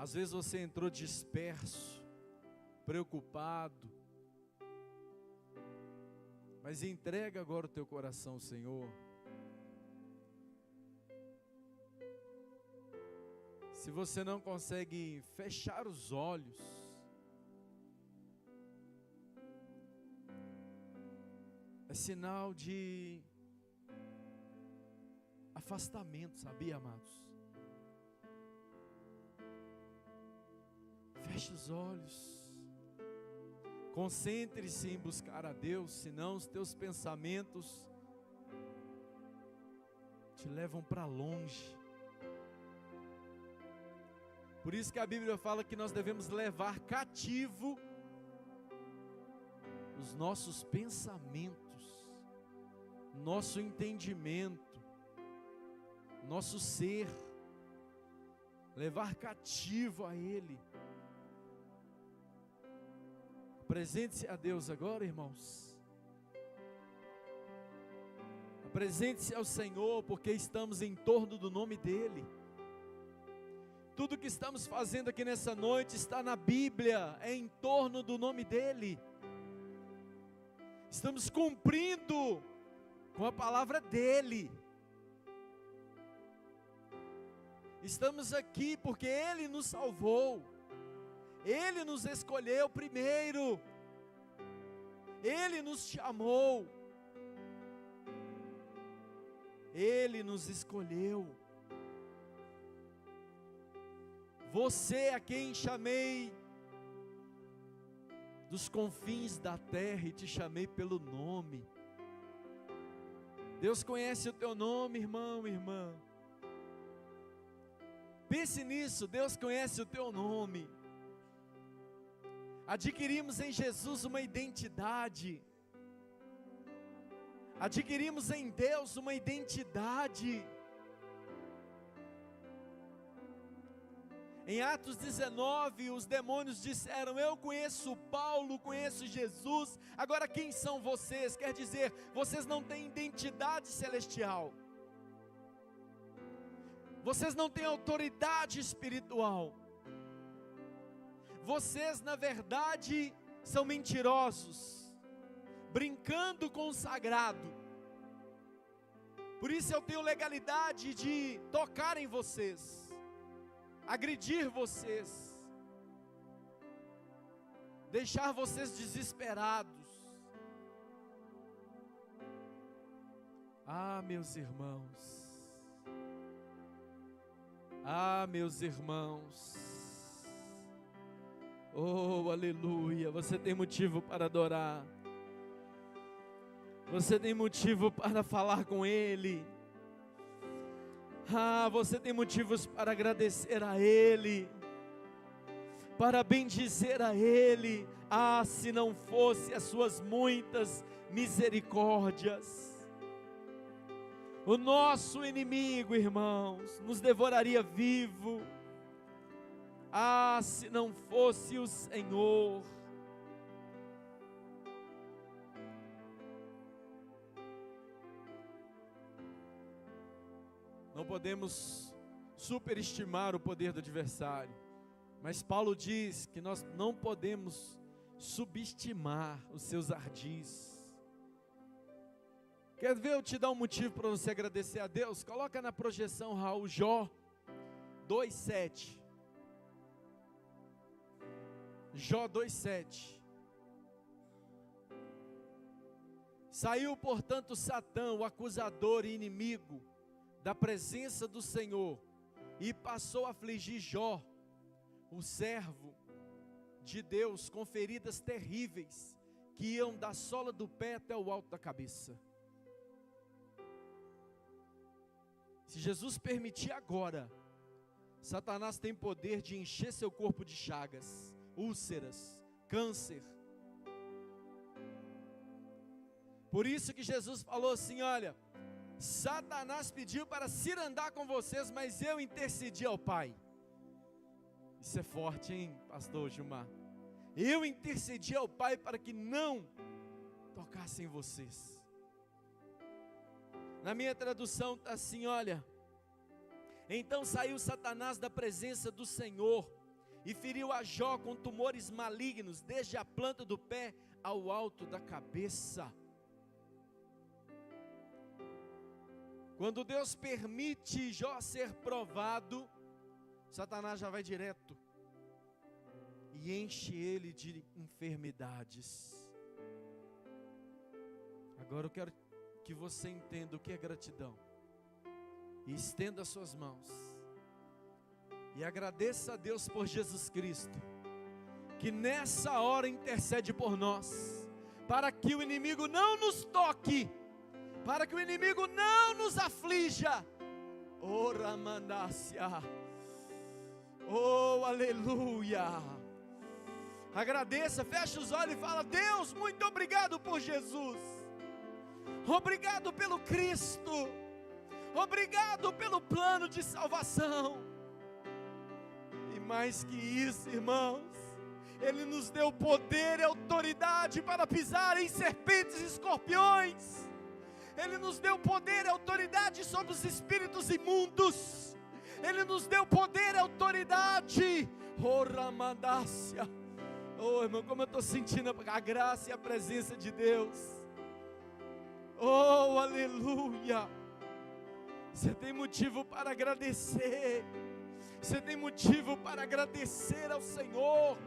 Às vezes você entrou disperso, preocupado, mas entrega agora o teu coração ao Senhor. Se você não consegue fechar os olhos, é sinal de afastamento, sabia, amados? Feche os olhos. Concentre-se em buscar a Deus, senão os teus pensamentos te levam para longe. Por isso que a Bíblia fala que nós devemos levar cativo os nossos pensamentos, nosso entendimento, nosso ser, levar cativo a Ele. Apresente-se a Deus agora, irmãos. Apresente-se ao Senhor, porque estamos em torno do nome dEle. Tudo que estamos fazendo aqui nessa noite está na Bíblia, é em torno do nome dEle. Estamos cumprindo com a palavra dEle. Estamos aqui porque Ele nos salvou. Ele nos escolheu primeiro. Ele nos chamou. Ele nos escolheu. Você a quem chamei dos confins da terra e te chamei pelo nome. Deus conhece o teu nome, irmão, irmã. Pense nisso, Deus conhece o teu nome. Adquirimos em Jesus uma identidade. Adquirimos em Deus uma identidade. Em Atos 19, os demônios disseram: eu conheço Paulo, conheço Jesus, agora quem são vocês? Quer dizer, vocês não têm identidade celestial. Vocês não têm autoridade espiritual. Vocês, na verdade, são mentirosos, brincando com o sagrado. Por isso eu tenho legalidade de tocar em vocês, agredir vocês, deixar vocês desesperados. Ah, meus irmãos, meus irmãos, oh, aleluia, você tem motivo para adorar, você tem motivo para falar com Ele, você tem motivos para agradecer a Ele, para bendizer a Ele. Se não fosse as suas muitas misericórdias, o nosso inimigo, irmãos, nos devoraria vivo. Se não fosse o Senhor. Não podemos superestimar o poder do adversário, mas Paulo diz que nós não podemos subestimar os seus ardis. Quer ver eu te dar um motivo para você agradecer a Deus? Coloca na projeção, Raul, Jó 2:7. Jó 2:7. Saiu, portanto, Satã, o acusador e inimigo, da presença do Senhor, e passou a afligir Jó, o servo de Deus, com feridas terríveis, que iam da sola do pé até o alto da cabeça. Se Jesus permitir agora, Satanás tem poder de encher seu corpo de chagas, úlceras, câncer. Por isso que Jesus falou assim: olha, Satanás pediu para cirandar com vocês, mas eu intercedi ao Pai. Isso é forte, hein, pastor Gilmar? Eu intercedi ao Pai para que não tocassem vocês. Na minha tradução está assim, olha: então saiu Satanás da presença do Senhor, e feriu a Jó com tumores malignos, desde a planta do pé ao alto da cabeça. Quando Deus permite Jó ser provado, Satanás já vai direto e enche ele de enfermidades. Agora eu quero que você entenda o que é gratidão, e estenda suas mãos e agradeça a Deus por Jesus Cristo, que nessa hora intercede por nós, para que o inimigo não nos toque, para que o inimigo não nos aflija. Oh, Ramandácia, oh, aleluia. Agradeça, feche os olhos e fala: Deus, muito obrigado por Jesus, obrigado pelo Cristo, obrigado pelo plano de salvação. E mais que isso, irmãos, Ele nos deu poder e autoridade para pisar em serpentes e escorpiões. Ele nos deu poder e autoridade sobre os espíritos imundos. Ele nos deu poder e autoridade. Oh, Ramandácia. Oh, irmão, como eu estou sentindo a graça e a presença de Deus. Oh, aleluia. Você tem motivo para agradecer. Você tem motivo para agradecer ao Senhor.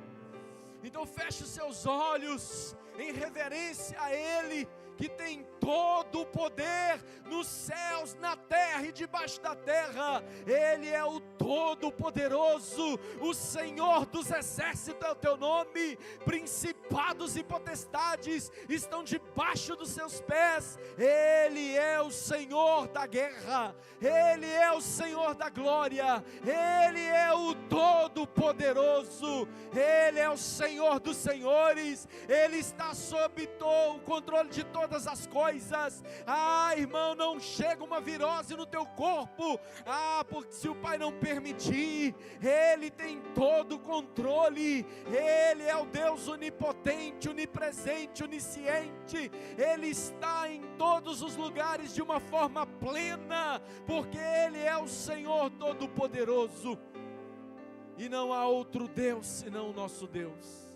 Então feche os seus olhos em reverência a Ele, que tem todo o poder nos céus, na terra e debaixo da terra. Ele é o Todo-Poderoso, o Senhor dos exércitos é o teu nome. Principados e potestades estão debaixo dos seus pés. Ele é o Senhor da guerra, Ele é o Senhor da glória, Ele é o Todo-Poderoso, Ele é o Senhor dos senhores. Ele está sob o controle de todas as coisas. Ah, irmão, não chega uma virose no teu corpo, porque se o Pai não permitir, Ele tem todo o controle. Ele é o Deus onipotente, onipresente, onisciente. Ele está em todos os lugares de uma forma plena, porque Ele é o Senhor Todo-Poderoso, e não há outro Deus senão o nosso Deus,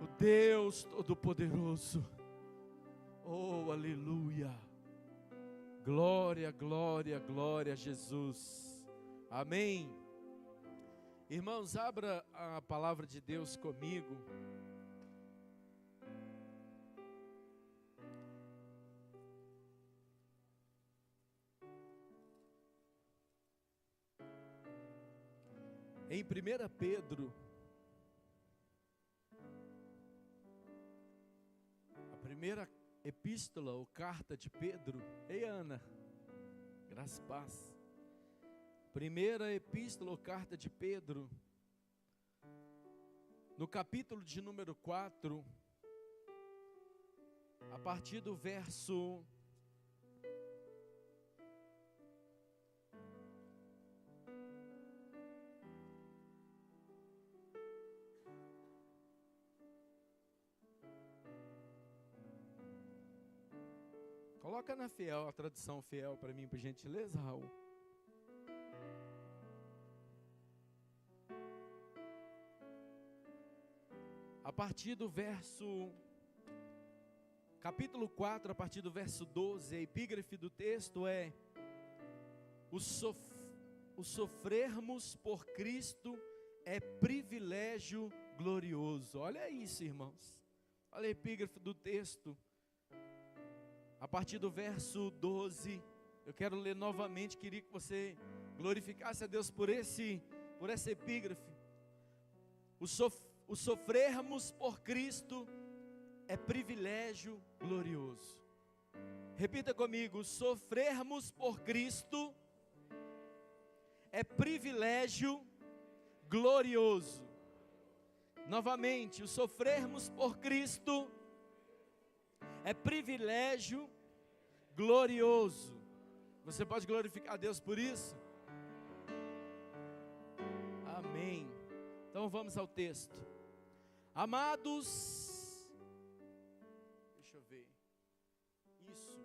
o Deus Todo-Poderoso. Oh, aleluia. Glória, glória, glória a Jesus. Amém. Irmãos, abra a palavra de Deus comigo. Em 1 Pedro, a primeira epístola ou carta de Pedro. Ei, Ana, graça e paz. Primeira epístola ou carta de Pedro, no capítulo de número 4, a partir do verso coloca na fiel, a tradução fiel para mim, por gentileza, Raul. A partir do verso, capítulo 4, a partir do verso 12, a epígrafe do texto é: o sofrermos por Cristo é privilégio glorioso. Olha isso, irmãos. Olha a epígrafe do texto. A partir do verso 12, eu quero ler novamente, queria que você glorificasse a Deus por essa epígrafe. O sofrermos por Cristo é privilégio glorioso. Repita comigo: sofrermos por Cristo é privilégio glorioso. Novamente, o sofrermos por Cristo é privilégio glorioso. Você pode glorificar a Deus por isso? Amém. Então vamos ao texto. Amados, deixa eu ver. Isso.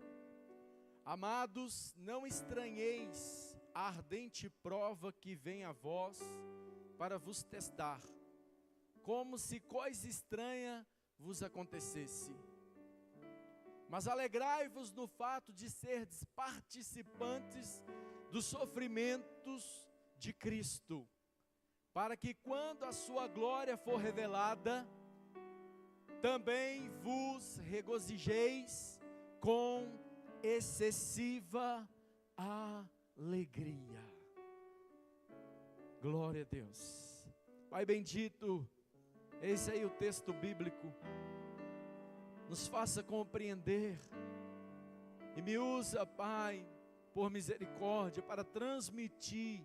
Amados, não estranheis a ardente prova que vem a vós, para vos testar, como se coisa estranha vos acontecesse. Mas alegrai-vos no fato de serdes participantes dos sofrimentos de Cristo, para que quando a sua glória for revelada, também vos regozijeis com excessiva alegria. Glória a Deus. Pai bendito, esse aí é o texto bíblico. Nos faça compreender e me usa, Pai, por misericórdia, para transmitir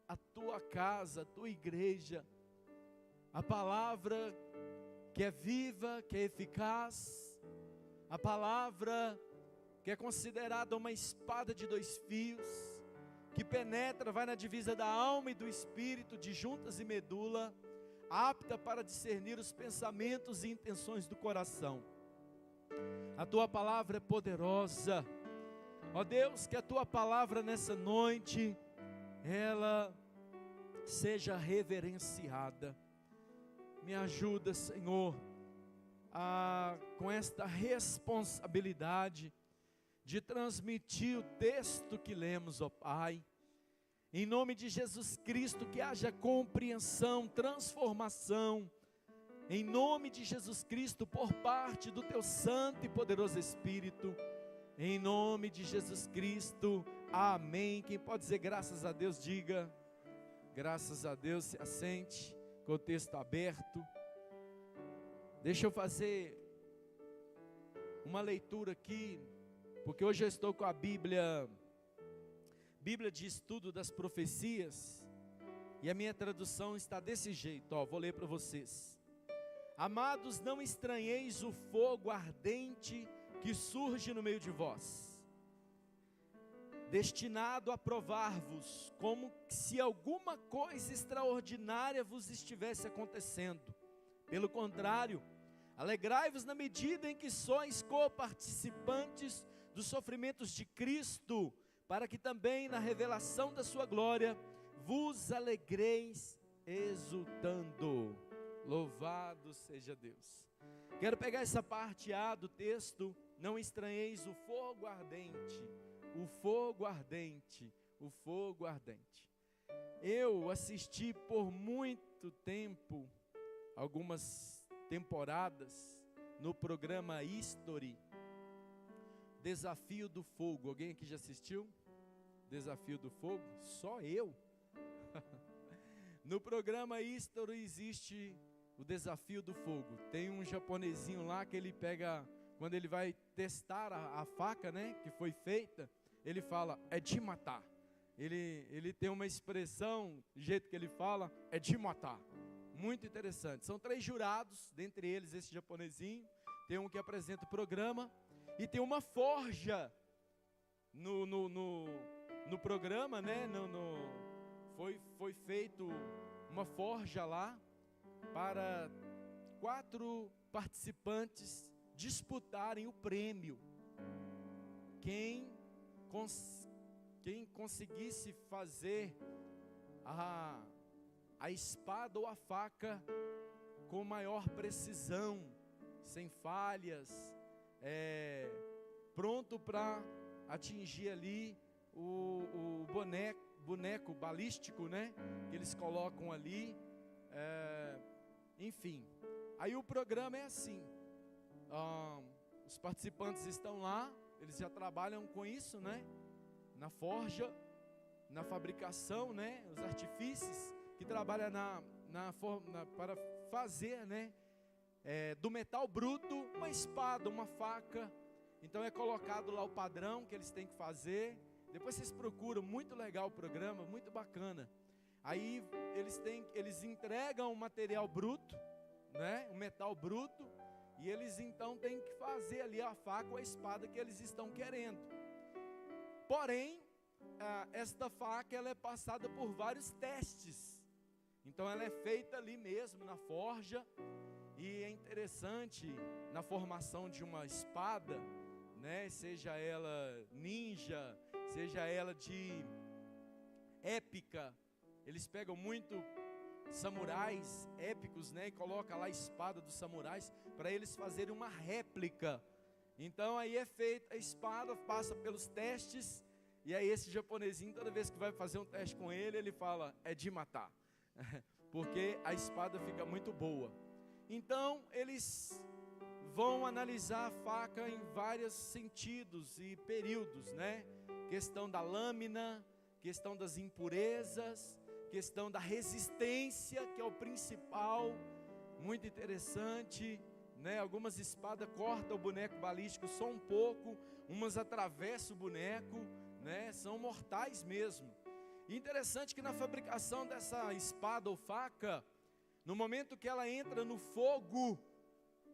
à tua casa, à tua igreja, a palavra que é viva, que é eficaz, a palavra que é considerada uma espada de dois fios, que penetra, vai na divisa da alma e do espírito, de juntas e medula, apta para discernir os pensamentos e intenções do coração. A tua palavra é poderosa, ó Deus, que a tua palavra nessa noite, ela seja reverenciada. Me ajuda, Senhor, com esta responsabilidade de transmitir o texto que lemos, ó Pai. Em nome de Jesus Cristo, que haja compreensão, transformação, em nome de Jesus Cristo, por parte do teu santo e poderoso Espírito, em nome de Jesus Cristo, amém. Quem pode dizer graças a Deus, diga graças a Deus. Se assente com o texto aberto. Deixa eu fazer uma leitura aqui, porque hoje eu estou com a Bíblia de Estudo das Profecias, e a minha tradução está desse jeito, ó, vou ler para vocês. Amados, não estranheis o fogo ardente que surge no meio de vós, destinado a provar-vos, como se alguma coisa extraordinária vos estivesse acontecendo. Pelo contrário, alegrai-vos na medida em que sois coparticipantes dos sofrimentos de Cristo, para que também na revelação da sua glória vos alegreis exultando. Louvado seja Deus. Quero pegar essa parte A do texto. Não estranheis o fogo ardente, o fogo ardente, o fogo ardente. Eu assisti por muito tempo, algumas temporadas, no programa History, Desafio do Fogo. Alguém aqui já assistiu? Desafio do Fogo? Só eu? No programa History existe o Desafio do Fogo. Tem um japonesinho lá que ele pega, quando ele vai testar a faca, né, que foi feita, ele fala, é de matar. Ele tem uma expressão, do jeito que ele fala, é de matar. Muito interessante. São 3 jurados, dentre eles esse japonesinho. Tem um que apresenta o programa, e tem uma forja no programa, né? Foi feito uma forja lá para 4 participantes disputarem o prêmio. Quem conseguisse fazer a espada ou a faca com maior precisão, sem falhas, pronto para atingir ali o boneco balístico, né, que eles colocam ali, enfim. Aí o programa é assim, os participantes estão lá, eles já trabalham com isso, né, na forja, na fabricação, né, os artifícios que trabalham para fazer, né, do metal bruto, uma espada, uma faca. Então é colocado lá o padrão que eles têm que fazer. Depois vocês procuram, muito legal o programa, muito bacana. Aí eles entregam o material bruto, né, o metal bruto, e eles então têm que fazer ali a faca ou a espada que eles estão querendo. Porém, esta faca ela é passada por vários testes. Então ela é feita ali mesmo na forja. E é interessante, na formação de uma espada, né, seja ela ninja, seja ela de épica, eles pegam muito samurais épicos, né? E coloca lá a espada dos samurais para eles fazerem uma réplica. Então aí é feita a espada, passa pelos testes, e aí esse japonesinho, toda vez que vai fazer um teste com ele, ele fala, é de matar, porque a espada fica muito boa. Então eles vão analisar a faca em vários sentidos e períodos, né? Questão da lâmina, questão das impurezas, questão da resistência, que é o principal, muito interessante, né? Algumas espadas cortam o boneco balístico só um pouco, umas atravessam o boneco, né? São mortais mesmo. E interessante que na fabricação dessa espada ou faca, no momento que ela entra no fogo,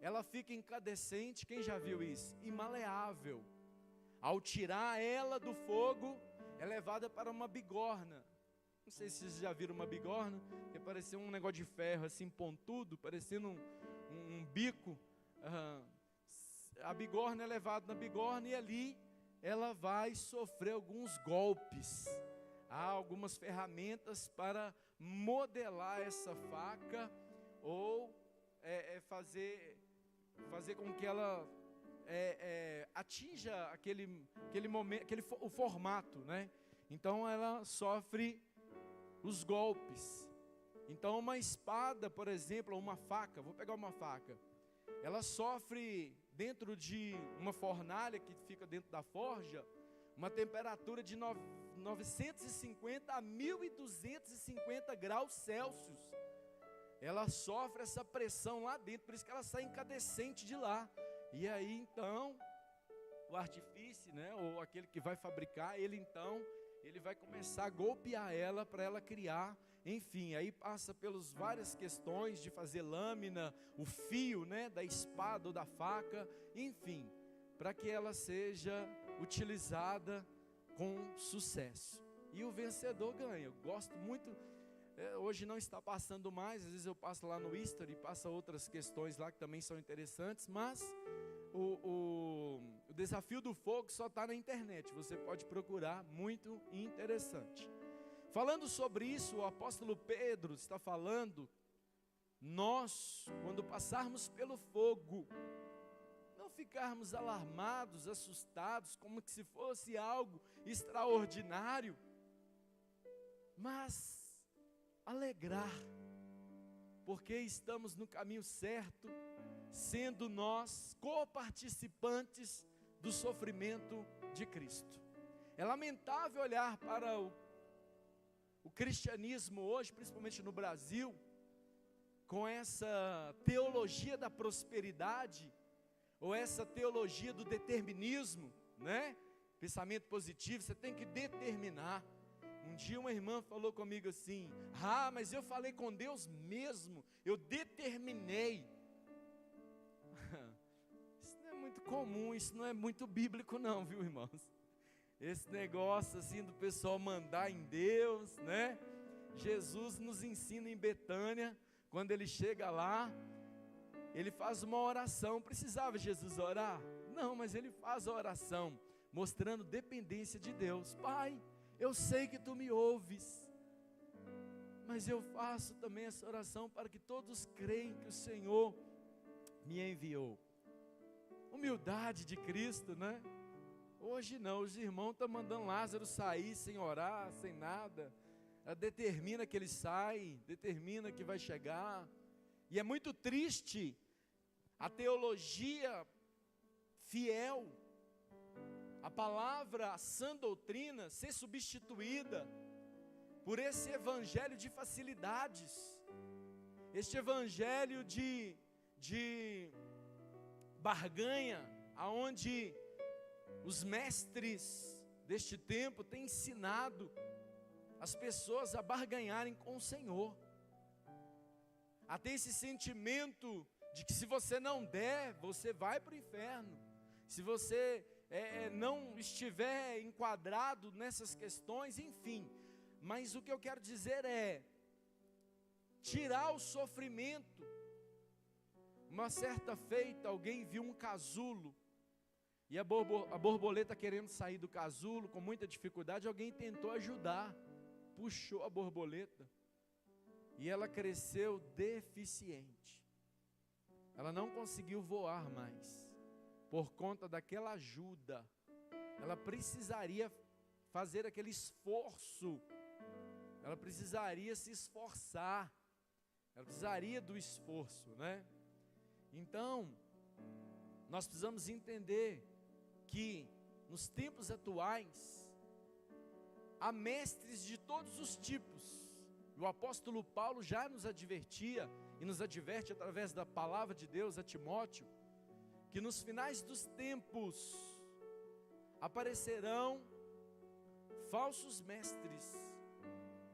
ela fica incandescente. Quem já viu isso? Imaleável. Ao tirar ela do fogo, é levada para uma bigorna. Não sei se vocês já viram uma bigorna, que parecia um negócio de ferro assim pontudo, parecendo um bico. A bigorna é levada na bigorna e ali ela vai sofrer alguns golpes. Há algumas ferramentas para modelar essa faca ou fazer com que ela atinja aquele momento, o formato, né? Então ela sofre os golpes. Então uma espada, por exemplo, ou uma faca, vou pegar uma faca, ela sofre dentro de uma fornalha que fica dentro da forja, uma temperatura de 950 a 1250 graus Celsius. Ela sofre essa pressão lá dentro, por isso que ela sai incandescente de lá. E aí então, o artífice, né, ou aquele que vai fabricar, ele vai começar a golpear ela para ela criar, enfim, aí passa pelas várias questões de fazer lâmina, o fio, né, da espada ou da faca, enfim, para que ela seja utilizada com sucesso. E o vencedor ganha. Eu gosto muito, hoje não está passando mais, às vezes eu passo lá no History e passa outras questões lá que também são interessantes, mas o desafio do fogo só está na internet, você pode procurar, muito interessante. Falando sobre isso, o apóstolo Pedro está falando, nós, quando passarmos pelo fogo, não ficarmos alarmados, assustados, como que se fosse algo extraordinário, mas alegrar, porque estamos no caminho certo, sendo nós coparticipantes do sofrimento de Cristo. É lamentável olhar para o cristianismo hoje, principalmente no Brasil, com essa teologia da prosperidade, ou essa teologia do determinismo, né? Pensamento positivo, você tem que determinar. Um dia uma irmã falou comigo assim, mas eu falei com Deus mesmo, eu determinei. Isso não é muito comum, isso não é muito bíblico não, viu, irmãos? Esse negócio assim do pessoal mandar em Deus, né? Jesus nos ensina em Betânia, quando ele chega lá, ele faz uma oração. Precisava Jesus orar? Não, mas ele faz a oração, mostrando dependência de Deus. Pai, eu sei que tu me ouves, mas eu faço também essa oração para que todos creiam que o Senhor me enviou. Humildade de Cristo, né? Hoje não, os irmãos estão mandando Lázaro sair sem orar, sem nada. Determina que ele sai, determina que vai chegar. E é muito triste a teologia fiel, a palavra, a sã doutrina ser substituída por esse evangelho de facilidades, este evangelho de barganha, aonde os mestres deste tempo têm ensinado as pessoas a barganharem com o Senhor, a ter esse sentimento de que se você não der, você vai para o inferno, se você não estiver enquadrado nessas questões, enfim. Mas o que eu quero dizer é, tirar o sofrimento. Uma certa feita, alguém viu um casulo, e a borboleta querendo sair do casulo, com muita dificuldade, alguém tentou ajudar, puxou a borboleta, e ela cresceu deficiente. Ela não conseguiu voar mais, por conta daquela ajuda. Ela precisaria fazer aquele esforço, ela precisaria se esforçar, ela precisaria do esforço, né? Então, nós precisamos entender que nos tempos atuais, há mestres de todos os tipos. O apóstolo Paulo já nos advertia, e nos adverte através da palavra de Deus a Timóteo, que nos finais dos tempos, aparecerão falsos mestres,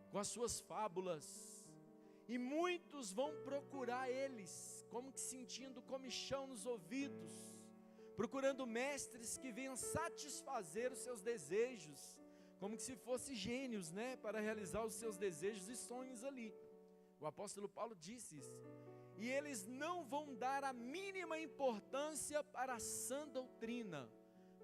com as suas fábulas, e muitos vão procurar eles, como que sentindo comichão nos ouvidos, procurando mestres que venham satisfazer os seus desejos, como que se fossem gênios, né, para realizar os seus desejos e sonhos ali. O apóstolo Paulo disse isso. E eles não vão dar a mínima importância para a sã doutrina.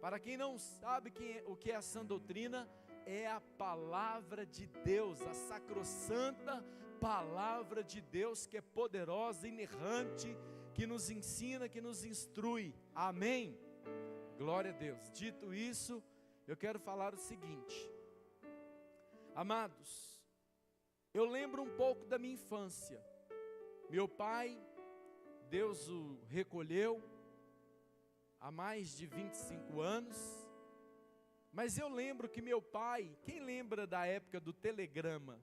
Para quem não sabe o que é a sã doutrina, é a palavra de Deus, a sacrossanta palavra de Deus, que é poderosa, inerrante, que nos ensina, que nos instrui. Amém? Glória a Deus. Dito isso, eu quero falar o seguinte: amados, eu lembro um pouco da minha infância. Meu pai, Deus o recolheu há mais de 25 anos, mas eu lembro que meu pai, quem lembra da época do telegrama?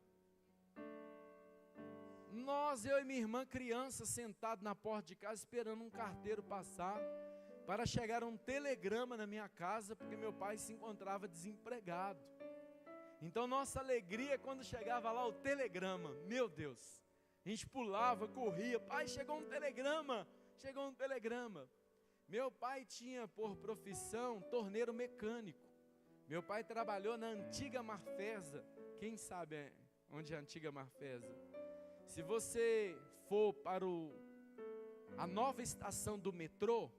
Eu e minha irmã criança, sentados na porta de casa, esperando um carteiro passar, para chegar um telegrama na minha casa, porque meu pai se encontrava desempregado. Então nossa alegria quando chegava lá o telegrama, meu Deus, a gente pulava, corria, pai, chegou um telegrama, chegou um telegrama. Meu pai tinha por profissão torneiro mecânico. Meu pai trabalhou na antiga Marfesa. Quem sabe onde é a antiga Marfesa? Se você for para a nova estação do metrô,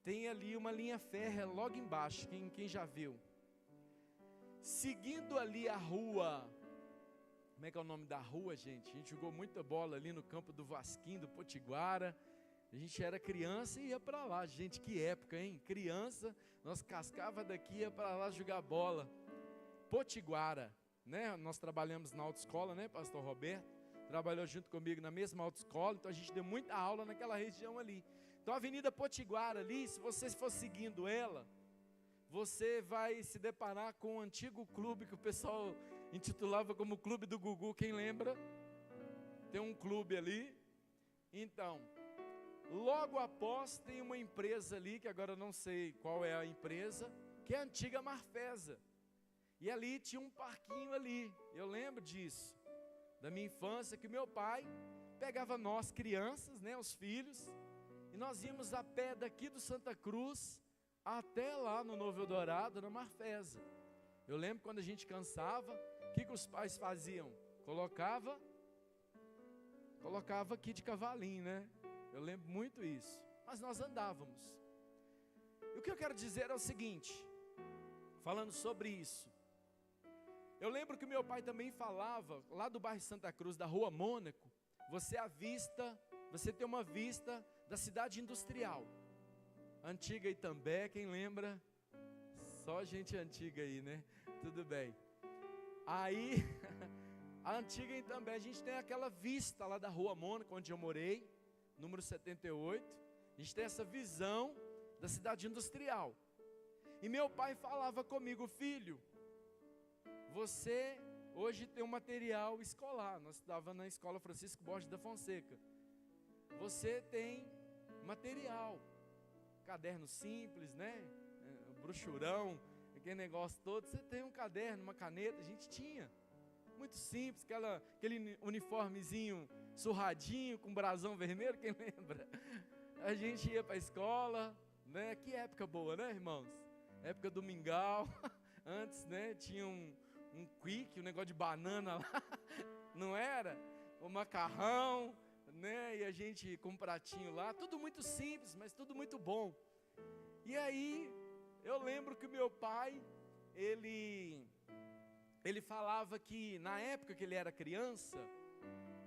tem ali uma linha férrea logo embaixo, quem já viu? Seguindo ali a rua, como é que é o nome da rua, gente? A gente jogou muita bola ali no campo do Vasquinho, do Potiguara. A gente era criança e ia para lá. Gente, que época, hein? Criança, nós cascava daqui e ia para lá jogar bola. Potiguara, né? Nós trabalhamos na autoescola, né, pastor Roberto? Trabalhou junto comigo na mesma autoescola, então a gente deu muita aula naquela região ali. Então a Avenida Potiguara ali, se você for seguindo ela, você vai se deparar com um antigo clube que o pessoal intitulava como Clube do Gugu, quem lembra? Tem um clube ali. Então, logo após tem uma empresa ali, que agora eu não sei qual é a empresa, que é a antiga Marfesa. E ali tinha um parquinho ali, eu lembro disso, da minha infância, que meu pai pegava nós crianças, né, os filhos, e nós íamos a pé daqui do Santa Cruz até lá no Novo Eldorado, na Marfesa. Eu lembro quando a gente cansava, o que os pais faziam? Colocava aqui de cavalinho, né? Eu lembro muito isso. Mas nós andávamos. E o que eu quero dizer é o seguinte, falando sobre isso. Eu lembro que meu pai também falava, lá do bairro Santa Cruz, da Rua Mônaco, você tem uma vista da cidade industrial. Antiga Itambé, quem lembra? Só gente antiga aí, né? Tudo bem. Aí, a antiga Itambé, a gente tem aquela vista lá da Rua Mônaco, onde eu morei, número 78. A gente tem essa visão da cidade industrial. E meu pai falava comigo, filho, você hoje tem um material escolar. Nós estávamos na escola Francisco Borges da Fonseca. Você tem material, caderno simples, né? Brochurão, aquele negócio todo. Você tem um caderno, uma caneta, a gente tinha. Muito simples, aquele uniformezinho surradinho com brasão vermelho, quem lembra? A gente ia para a escola, né? Que época boa, né, irmãos? Época do mingau. Antes, né, tinha um quick, um negócio de banana lá, não era? O macarrão, né? E a gente com um pratinho lá, tudo muito simples, mas tudo muito bom. E aí, eu lembro que o meu pai, ele falava que na época que ele era criança,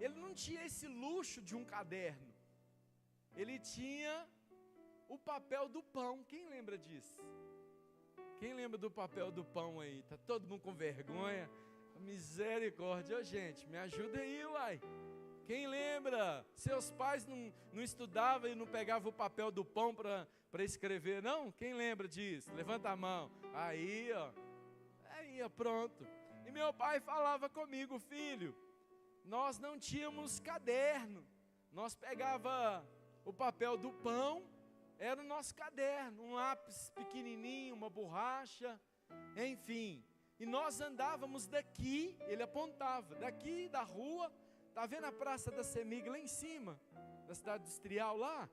ele não tinha esse luxo de um caderno. Ele tinha o papel do pão. Quem lembra disso? Quem lembra do papel do pão aí? Tá todo mundo com vergonha? Misericórdia. Ô, gente, me ajuda aí, uai. Quem lembra? Seus pais não estudavam e não pegavam o papel do pão para escrever, não? Quem lembra disso? Levanta a mão. Aí, ó, pronto. E meu pai falava comigo: filho, nós não tínhamos caderno. Nós pegava o papel do pão, era o nosso caderno, um lápis pequenininho, uma borracha, enfim. E nós andávamos daqui, ele apontava, daqui da rua. Está vendo a Praça da Semig lá em cima, da cidade industrial lá?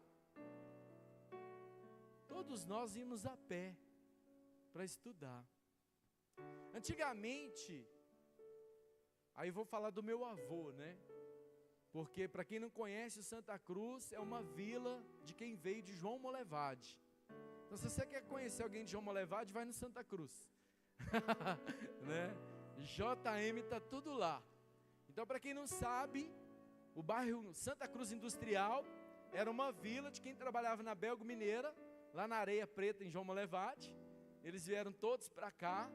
Todos nós íamos a pé para estudar. Antigamente, aí vou falar do meu avô, né? Porque para quem não conhece, o Santa Cruz é uma vila de quem veio de João Molevade. Então se você quer conhecer alguém de João Molevade, vai no Santa Cruz. Né? JM está tudo lá. Então, para quem não sabe, o bairro Santa Cruz Industrial era uma vila de quem trabalhava na Belgo Mineira, lá na Areia Preta, em João Molevade. Eles vieram todos para cá.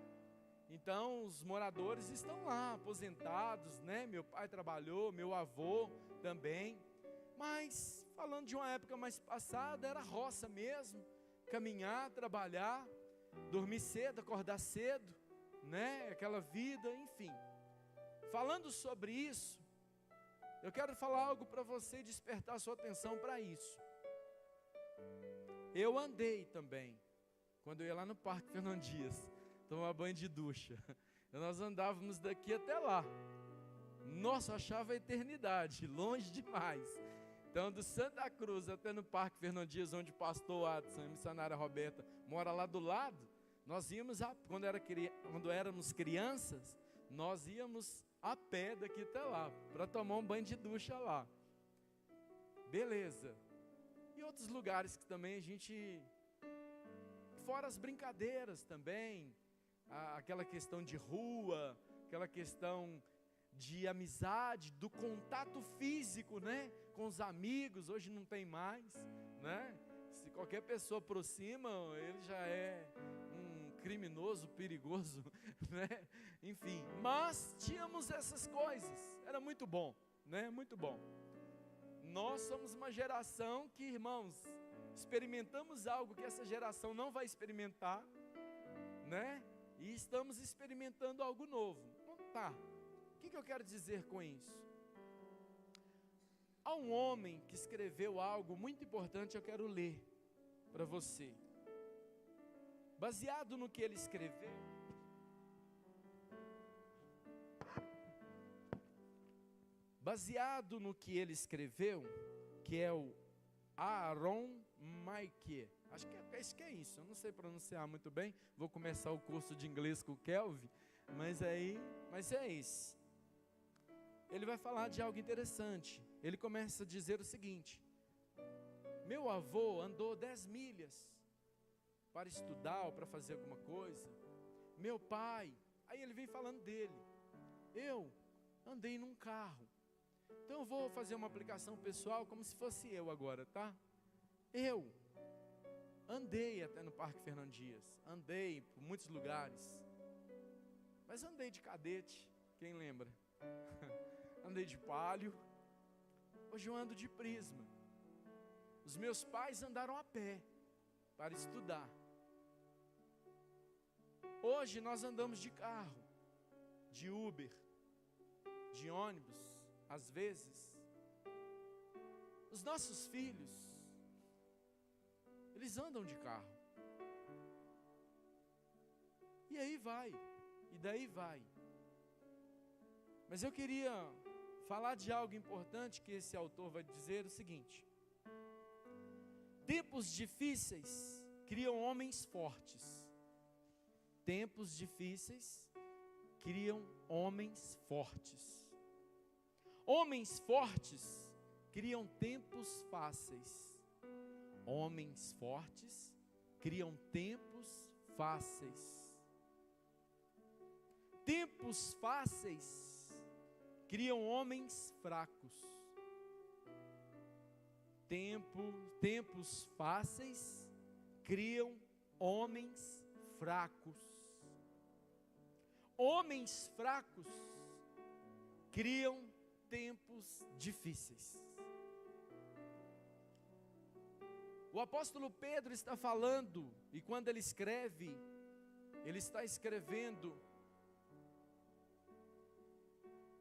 Então, os moradores estão lá, aposentados, né? Meu pai trabalhou, meu avô também. Mas, falando de uma época mais passada, era roça mesmo. Caminhar, trabalhar, dormir cedo, acordar cedo, né? Aquela vida, enfim. Falando sobre isso, eu quero falar algo para você e despertar sua atenção para isso. Eu andei também, quando eu ia lá no Parque Fernando Dias, tomar banho de ducha. Nós andávamos daqui até lá. Nossa, eu achava a eternidade, longe demais. Então, do Santa Cruz até no Parque Fernando Dias, onde o pastor Adson e a missionária Roberta mora lá do lado, nós íamos, quando éramos crianças, nós íamos a pé daqui até lá, para tomar um banho de ducha lá. Beleza. E outros lugares que também a gente, fora as brincadeiras também, aquela questão de rua, aquela questão de amizade, do contato físico, né, com os amigos. Hoje não tem mais, né? Se qualquer pessoa aproxima, ele já é um criminoso, perigoso, né? Enfim, mas tínhamos essas coisas, era muito bom, né? Muito bom. Nós somos uma geração que, irmãos, experimentamos algo que essa geração não vai experimentar, né? E estamos experimentando algo novo. Então, tá. O que eu quero dizer com isso? Há um homem que escreveu algo muito importante, eu quero ler para você. Baseado no que ele escreveu, que é o Aaron Maike. Acho que é isso, eu não sei pronunciar muito bem. Vou começar o curso de inglês com o Kelvin, mas é isso. Ele vai falar de algo interessante. Ele começa a dizer o seguinte: meu avô andou 10 milhas para estudar ou para fazer alguma coisa. Meu pai, aí ele vem falando dele. Eu andei num carro. Então eu vou fazer uma aplicação pessoal como se fosse eu agora, tá? Eu andei até no Parque Fernando Dias, andei por muitos lugares, mas andei de cadete, quem lembra? Andei de Palio. Hoje eu ando de Prisma. Os meus pais andaram a pé para estudar. Hoje nós andamos de carro, de Uber, de ônibus, às vezes. Os nossos filhos, eles andam de carro. E aí vai, e daí vai. Mas eu queria falar de algo importante que esse autor vai dizer: o seguinte: tempos difíceis criam homens fortes. Tempos difíceis criam homens fortes. Homens fortes criam tempos fáceis. Homens fortes criam tempos fáceis. Tempos fáceis criam homens fracos. Tempos fáceis criam homens fracos. Homens fracos criam tempos difíceis. O apóstolo Pedro está falando, e quando ele escreve, ele está escrevendo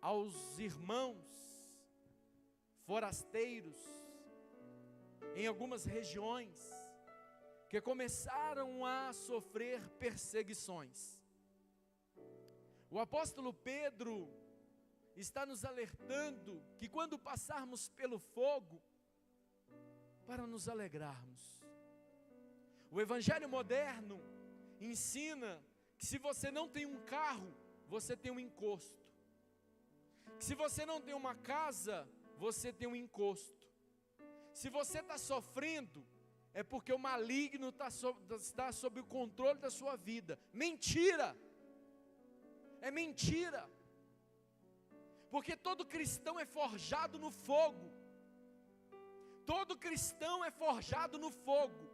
aos irmãos forasteiros em algumas regiões que começaram a sofrer perseguições. O apóstolo Pedro está nos alertando que quando passarmos pelo fogo, para nos alegrarmos. O evangelho moderno ensina que se você não tem um carro, você tem um encosto. Que se você não tem uma casa, você tem um encosto. Se você está sofrendo, é porque o maligno está sob o controle da sua vida. Mentira! É mentira! Porque todo cristão é forjado no fogo. Todo cristão é forjado no fogo.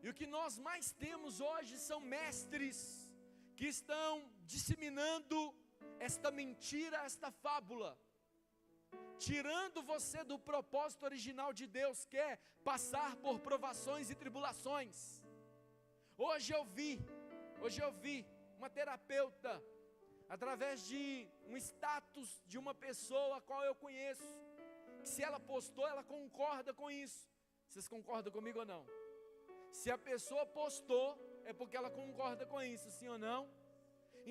E o que nós mais temos hoje são mestres que estão disseminando esta mentira, esta fábula, tirando você do propósito original de Deus, que é passar por provações e tribulações. Hoje eu vi uma terapeuta, através de um status de uma pessoa a qual eu conheço, que se ela postou, ela concorda com isso. Vocês concordam comigo ou não? Se a pessoa postou, é porque ela concorda com isso, sim ou não?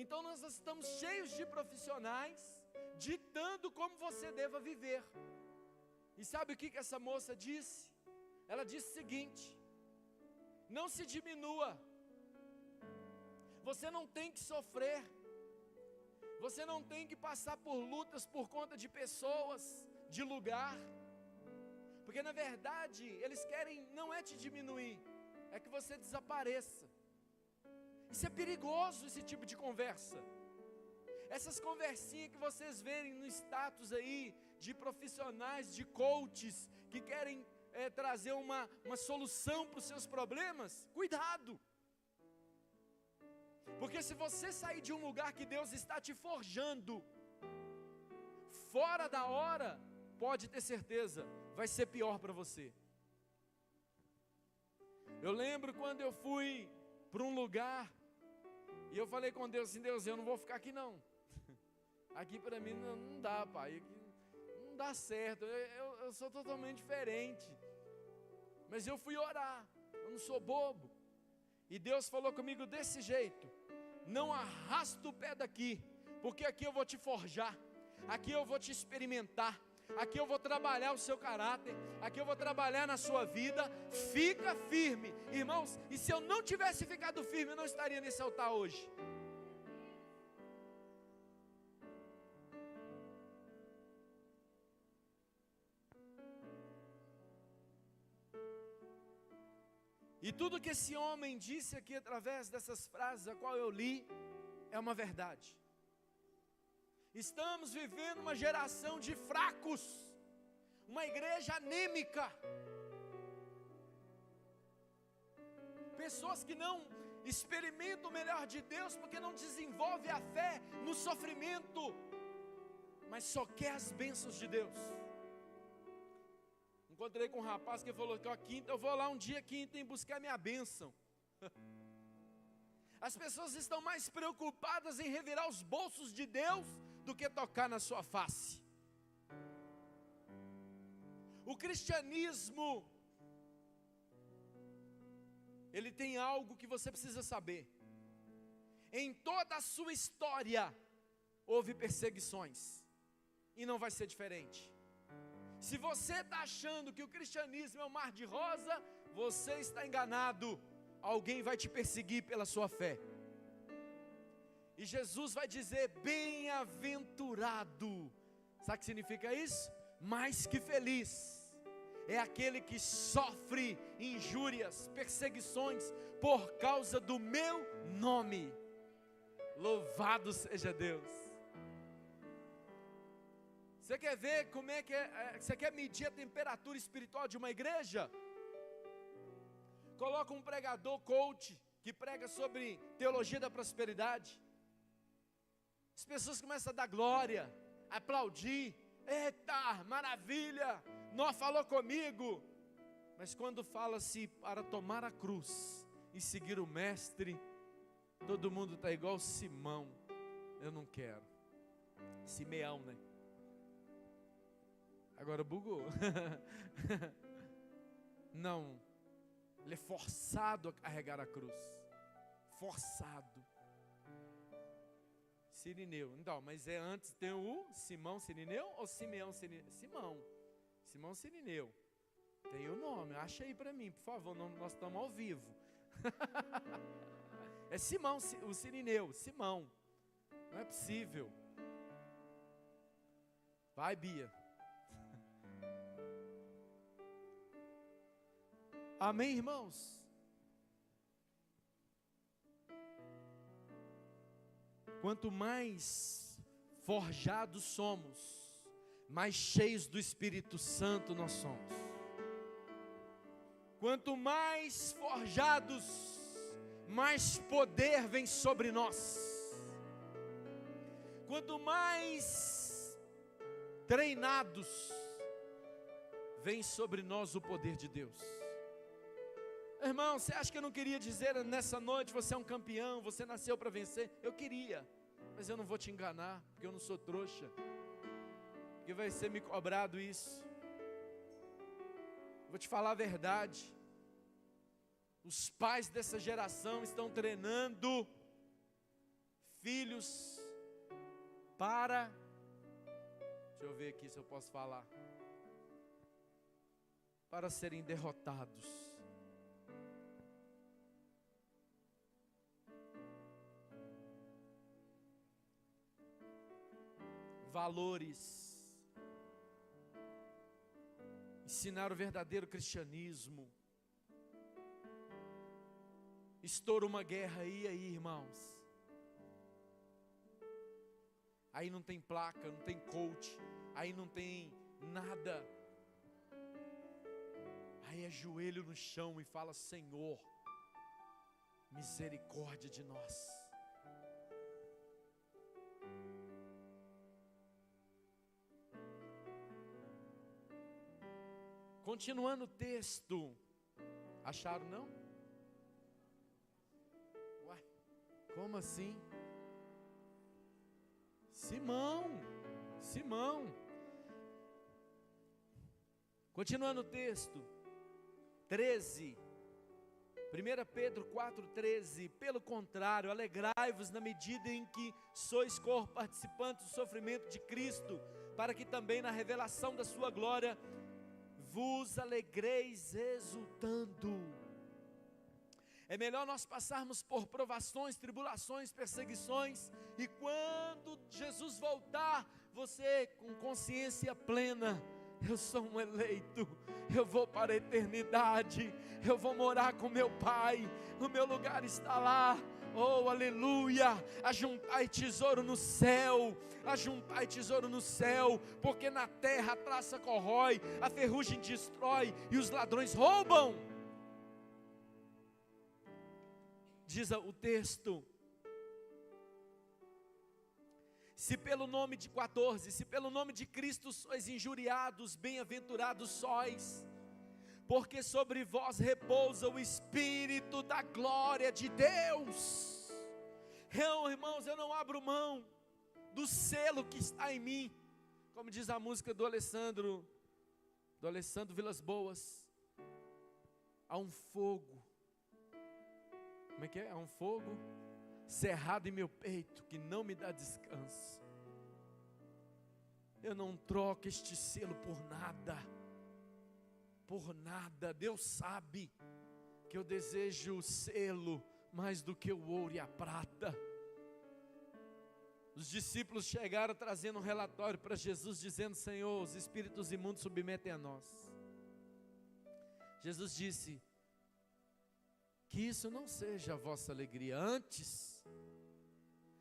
Então nós estamos cheios de profissionais, ditando como você deva viver. E sabe o que essa moça disse? Ela disse o seguinte: não se diminua, você não tem que sofrer, você não tem que passar por lutas por conta de pessoas, de lugar, porque na verdade eles querem não é te diminuir, é que você desapareça. Isso é perigoso, esse tipo de conversa. Essas conversinhas que vocês verem no status aí, de profissionais, de coaches, que querem trazer uma solução para os seus problemas, cuidado. Porque se você sair de um lugar que Deus está te forjando, fora da hora, pode ter certeza, vai ser pior para você. Eu lembro quando eu fui para um lugar, e eu falei com Deus assim: Deus, eu não vou ficar aqui não. Aqui para mim não dá, pai, aqui não dá certo, eu sou totalmente diferente. Mas eu fui orar, eu não sou bobo. E Deus falou comigo desse jeito: não arrasta o pé daqui, porque aqui eu vou te forjar, aqui eu vou te experimentar, aqui eu vou trabalhar o seu caráter, aqui eu vou trabalhar na sua vida. Fica firme, irmãos. E se eu não tivesse ficado firme, eu não estaria nesse altar hoje. E tudo que esse homem disse aqui através dessas frases a qual eu li é uma verdade. Estamos vivendo uma geração de fracos, uma igreja anêmica, pessoas que não experimentam o melhor de Deus porque não desenvolvem a fé no sofrimento, mas só quer as bênçãos de Deus. Encontrei com um rapaz que falou que quinta, eu vou lá um dia quinta em buscar minha bênção. As pessoas estão mais preocupadas em revirar os bolsos de Deus do que tocar na sua face. O cristianismo, ele tem algo que você precisa saber. Em toda a sua história houve perseguições, e não vai ser diferente. Se você está achando que o cristianismo é um mar de rosa, você está enganado. Alguém vai te perseguir pela sua fé. E Jesus vai dizer: bem-aventurado. Sabe o que significa isso? Mais que feliz é aquele que sofre injúrias, perseguições por causa do meu nome. Louvado seja Deus. Você quer ver como é que você quer medir a temperatura espiritual de uma igreja? Coloca um pregador coach que prega sobre teologia da prosperidade. As pessoas começam a dar glória, a aplaudir. Eita, maravilha, não falou comigo. Mas quando fala-se para tomar a cruz e seguir o mestre, todo mundo está igual Simão. Eu não quero. Simeão, né? Agora bugou. Não. Ele é forçado a carregar a cruz. Forçado. Sirineu. Então, mas antes tem o Simão Sirineu ou Simeão Sirineu? Simão Sirineu. Tem o nome. Acha aí para mim, por favor. Nós estamos ao vivo. É Simão, o Sirineu. Simão. Não é possível. Vai, Bia. Amém, irmãos? Quanto mais forjados somos, mais cheios do Espírito Santo nós somos. Quanto mais forjados, mais poder vem sobre nós. Quanto mais treinados, vem sobre nós o poder de Deus. Irmão, você acha que eu não queria dizer nessa noite, você é um campeão, você nasceu para vencer? Eu queria, mas eu não vou te enganar, porque eu não sou trouxa, porque vai ser me cobrado isso. Vou te falar a verdade, os pais dessa geração estão treinando filhos para, deixa eu ver aqui se eu posso falar, para serem derrotados. Valores, ensinar o verdadeiro cristianismo. Estoura uma guerra aí, irmãos. Aí não tem placa, não tem coach, aí não tem nada. Aí é joelho no chão e fala: Senhor, misericórdia de nós. Continuando o texto, acharam não? Ué, como assim? Simão. Continuando o texto, 13, 1 Pedro 4,13, pelo contrário, alegrai-vos na medida em que sois co-participantes do sofrimento de Cristo, para que também na revelação da sua glória vos alegreis exultando. É melhor nós passarmos por provações, tribulações, perseguições, e quando Jesus voltar, você com consciência plena: eu sou um eleito, eu vou para a eternidade, eu vou morar com meu Pai, o meu lugar está lá. Oh, aleluia, ajuntai tesouro no céu, ajuntai tesouro no céu, porque na terra a traça corrói, a ferrugem destrói e os ladrões roubam. Diz o texto: se pelo nome de Cristo sois injuriados, bem-aventurados sois, porque sobre vós repousa o Espírito da glória de Deus. Irmãos, eu não abro mão do selo que está em mim, como diz a música do Alessandro Vilas Boas. Há um fogo, como é que é? Há um fogo cerrado em meu peito que não me dá descanso. Eu não troco este selo por nada. Deus sabe que eu desejo o selo mais do que o ouro e a prata. Os discípulos chegaram trazendo um relatório para Jesus, dizendo: Senhor, os espíritos imundos submetem a nós. Jesus disse: que isso não seja a vossa alegria, antes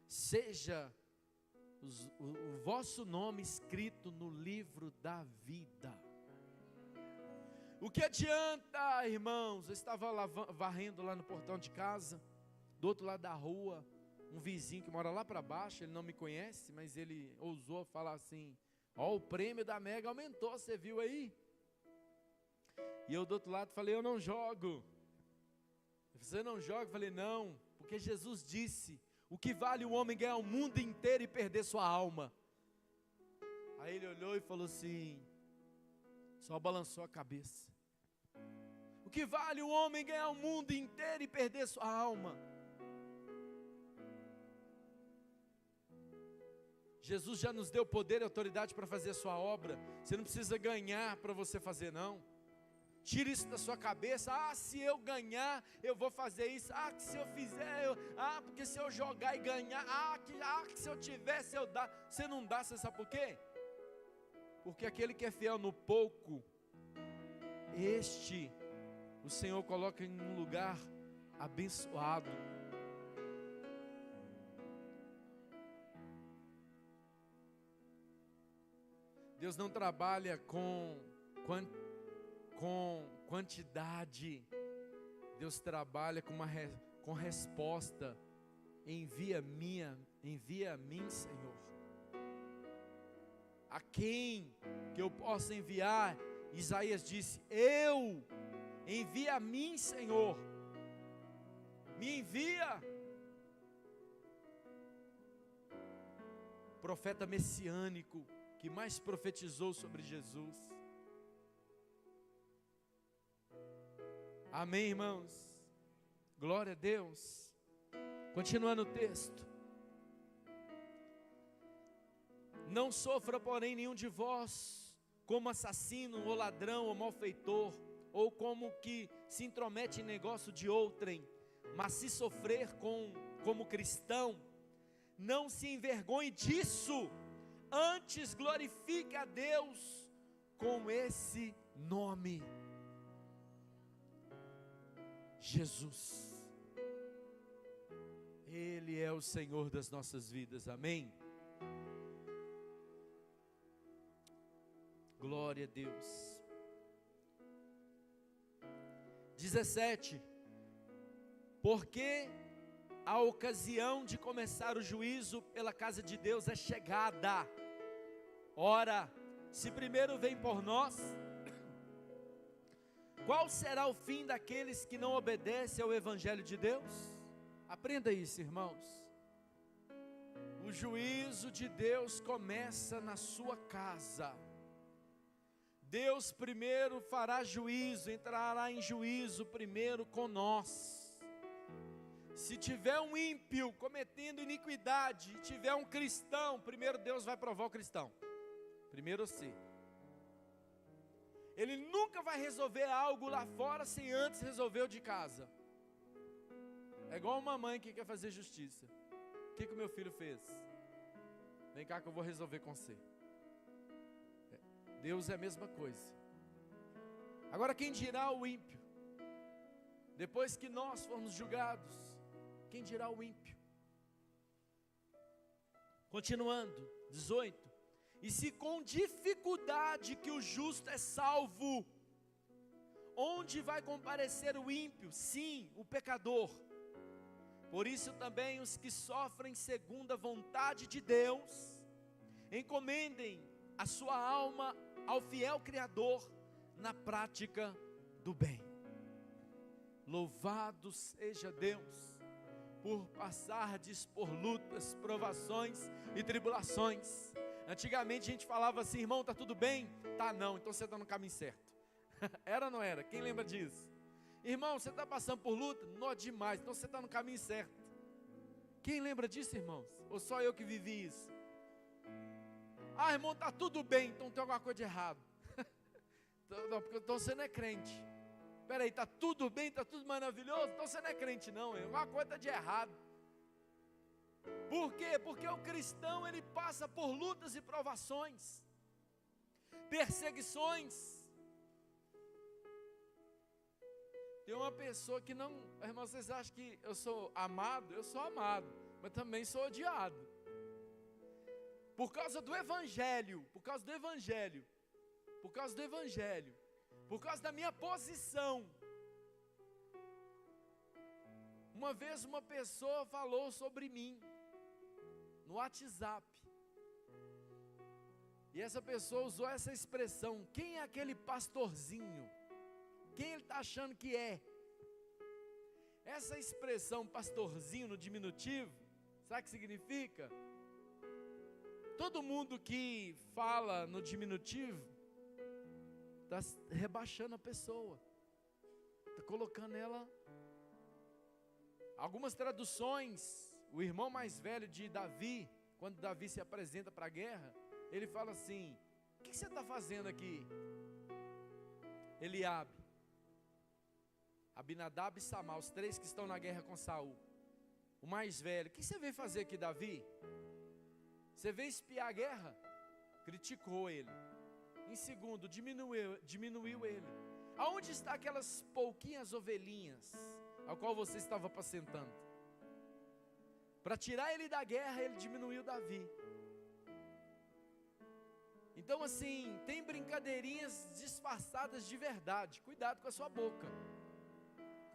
seja o vosso nome escrito no livro da vida. O que adianta, irmãos? Eu estava varrendo lá no portão de casa, do outro lado da rua, um vizinho que mora lá para baixo, ele não me conhece, mas ele ousou falar assim: ó, o prêmio da Mega aumentou, você viu aí? E eu do outro lado falei: eu não jogo. Você não joga? Eu falei: não, porque Jesus disse: o que vale o homem ganhar o mundo inteiro e perder sua alma? Aí ele olhou e falou assim, só balançou a cabeça: o que vale o homem ganhar o mundo inteiro e perder sua alma? Jesus já nos deu poder e autoridade para fazer a sua obra. Você não precisa ganhar para você fazer, não. Tira isso da sua cabeça: ah, se eu ganhar, eu vou fazer isso. Ah, que se eu fizer, porque se eu jogar e ganhar, que se eu tivesse, eu dar. Você não dá, você sabe por quê? Porque aquele que é fiel no pouco, o Senhor coloca em um lugar abençoado. Deus não trabalha com quantidade. Deus trabalha com resposta. Envia a mim, Senhor. A quem que eu possa enviar? Isaías disse: envia a mim, Senhor. Me envia. Profeta messiânico que mais profetizou sobre Jesus. Amém, irmãos? Glória a Deus. Continuando o texto: não sofra, porém, nenhum de vós como assassino, ou ladrão, ou malfeitor, ou como que se intromete em negócio de outrem, mas se sofrer como cristão, não se envergonhe disso, antes glorifique a Deus com esse nome, Jesus. Ele é o Senhor das nossas vidas, amém? Glória a Deus. 17. Porque a ocasião de começar o juízo pela casa de Deus é chegada. Ora, se primeiro vem por nós, qual será o fim daqueles que não obedecem ao Evangelho de Deus? Aprenda isso, irmãos. O juízo de Deus começa na sua casa. Deus primeiro fará juízo, entrará em juízo primeiro com nós. Se tiver um ímpio cometendo iniquidade e tiver um cristão, primeiro Deus vai provar o cristão. Primeiro você. Ele nunca vai resolver algo lá fora sem antes resolver o de casa. É igual uma mãe que quer fazer justiça. O que o meu filho fez? Vem cá que eu vou resolver com você. Deus é a mesma coisa. Agora, quem dirá o ímpio? Depois que nós formos julgados, quem dirá o ímpio? Continuando, 18. E se com dificuldade que o justo é salvo, onde vai comparecer o ímpio? Sim, o pecador. Por isso também os que sofrem segundo a vontade de Deus, encomendem a sua alma ao fiel Criador na prática do bem. Louvado seja Deus por passardes por lutas, provações e tribulações. Antigamente a gente falava assim: irmão, está tudo bem? Tá não, então você está no caminho certo. Era ou não era? Quem lembra disso? Irmão, você está passando por luta? Não, demais, então você está no caminho certo. Quem lembra disso, irmãos? Ou só eu que vivi isso? Ah, irmão, está tudo bem, então tem alguma coisa de errado. Então você não é crente. Peraí, está tudo bem, está tudo maravilhoso? Então você não é crente não, alguma coisa está de errado. Por quê? Porque o cristão, ele passa por lutas e provações, perseguições. Tem uma pessoa que não, irmão, vocês acham que eu sou amado? Eu sou amado, mas também sou odiado. Por causa do Evangelho, por causa do Evangelho, por causa do Evangelho, por causa da minha posição. Uma vez uma pessoa falou sobre mim, no WhatsApp. E essa pessoa usou essa expressão: quem é aquele pastorzinho? Quem ele está achando que é? Essa expressão pastorzinho no diminutivo, sabe o que significa? Todo mundo que fala no diminutivo está rebaixando a pessoa, está colocando ela. Algumas traduções, o irmão mais velho de Davi, quando Davi se apresenta para a guerra, ele fala assim: o que você está fazendo aqui? Eliabe, Abinadab e Samar, os três que estão na guerra com Saul. O mais velho: o que você veio fazer aqui, Davi? Você veio espiar a guerra? Criticou ele. Em segundo, diminuiu ele. Aonde está aquelas pouquinhas ovelhinhas ao qual você estava apacentando? Para tirar ele da guerra, ele diminuiu Davi. Então assim, tem brincadeirinhas disfarçadas de verdade. Cuidado com a sua boca.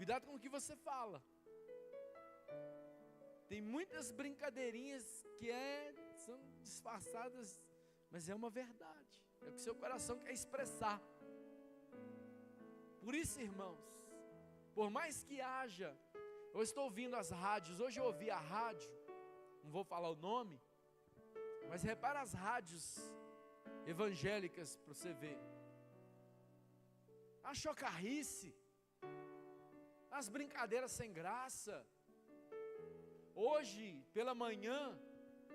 Cuidado com o que você fala. Tem muitas brincadeirinhas que são disfarçadas, mas é uma verdade. É o que seu coração quer expressar. Por isso, irmãos, por mais que haja, eu estou ouvindo as rádios. Hoje eu ouvi a rádio, não vou falar o nome, mas repara as rádios evangélicas para você ver. A chocarrice, as brincadeiras sem graça. Hoje, pela manhã,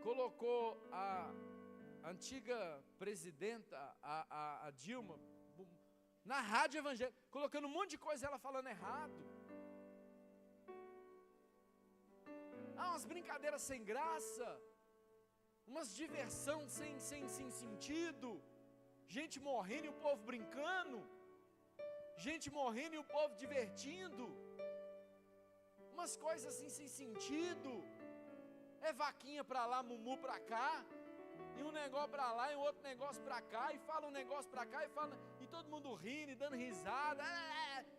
colocou a antiga presidenta, a Dilma, na rádio evangélica, colocando um monte de coisa, ela falando errado. Umas brincadeiras sem graça, umas diversão sem sentido, gente morrendo e o povo brincando, gente morrendo e o povo divertindo, umas coisas assim sem sentido. É vaquinha para lá, mumu para cá, e um negócio para lá, e um outro negócio para cá, e fala um negócio para cá, e fala, e todo mundo rindo, e dando risada,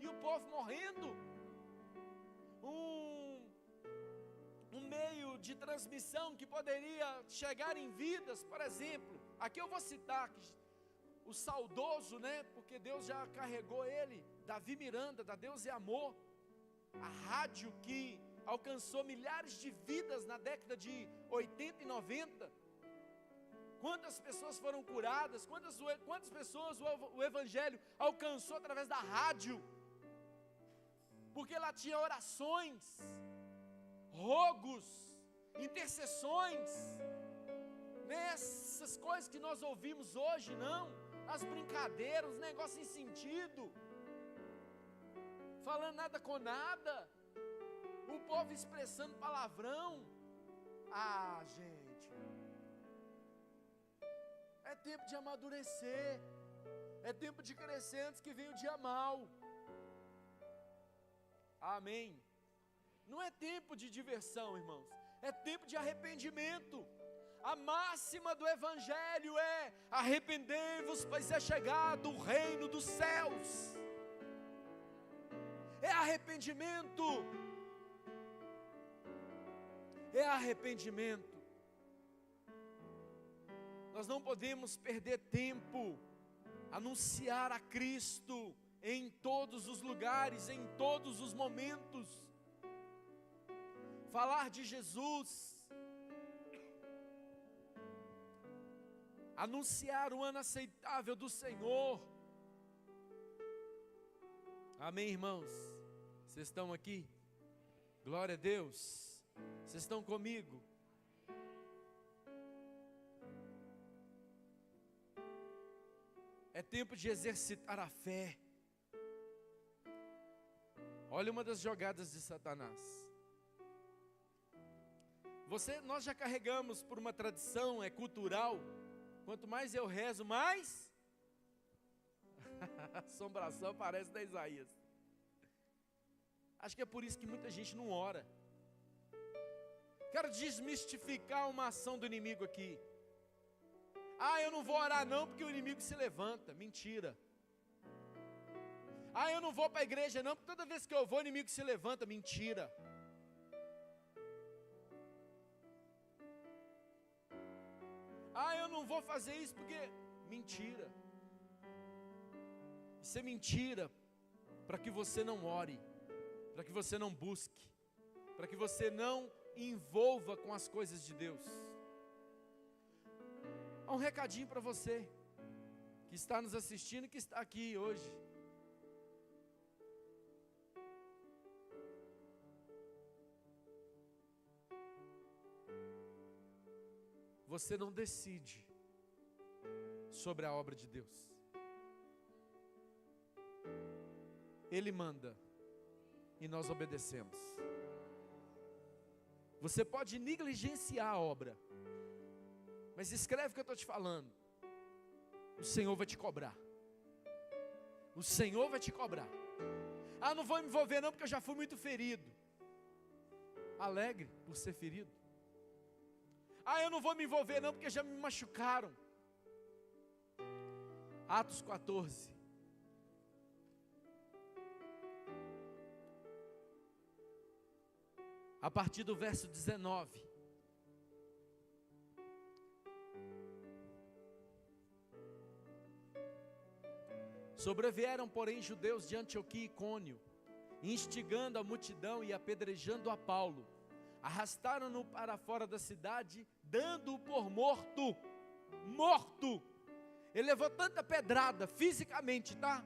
e o povo morrendo. Um meio de transmissão que poderia chegar em vidas, por exemplo, aqui eu vou citar o saudoso, né, porque Deus já carregou ele, Davi Miranda, da Deus é Amor, a rádio que alcançou milhares de vidas na década de 80 e 90, quantas pessoas foram curadas, quantas pessoas o Evangelho alcançou através da rádio, porque lá tinha orações, rogos, intercessões, nessas coisas que nós ouvimos hoje, não, as brincadeiras, os negócios sem sentido, falando nada com nada, o povo expressando palavrão. Gente, é tempo de amadurecer, é tempo de crescer antes que venha o dia mau. Amém. Não é tempo de diversão, irmãos, é tempo de arrependimento. A máxima do Evangelho é: arrependei-vos, pois é chegado o reino dos céus. É arrependimento. É arrependimento. Nós não podemos perder tempo. Anunciar a Cristo em todos os lugares, em todos os momentos. Falar de Jesus. Anunciar o ano aceitável do Senhor. Amém, irmãos? Vocês estão aqui? Glória a Deus. Vocês estão comigo? É tempo de exercitar a fé. Olha uma das jogadas de Satanás. Nós já carregamos por uma tradição, é cultural. Quanto mais eu rezo, mais a assombração aparece da Isaías. Acho que é por isso que muita gente não ora. Quero desmistificar uma ação do inimigo aqui. Ah, eu não vou orar não porque o inimigo se levanta. Mentira. Ah, eu não vou para a igreja não porque toda vez que eu vou o inimigo se levanta. Mentira. Ah, eu não vou fazer isso porque... Mentira. Isso é mentira para que você não ore, para que você não busque, para que você não envolva com as coisas de Deus. Há um recadinho para você que está nos assistindo e que está aqui hoje. Você não decide sobre a obra de Deus. Ele manda e nós obedecemos. Você pode negligenciar a obra, mas escreve o que eu estou te falando. O Senhor vai te cobrar. O Senhor vai te cobrar. Ah, não vou me envolver não porque eu já fui muito ferido. Alegre por ser ferido. Ah, eu não vou me envolver não porque já me machucaram. Atos 14. A partir do verso 19. Sobrevieram, porém, judeus de Antioquia e Icônio, instigando a multidão e apedrejando a Paulo. Arrastaram-no para fora da cidade, dando-o por morto. Morto! Ele levou tanta pedrada, fisicamente, tá?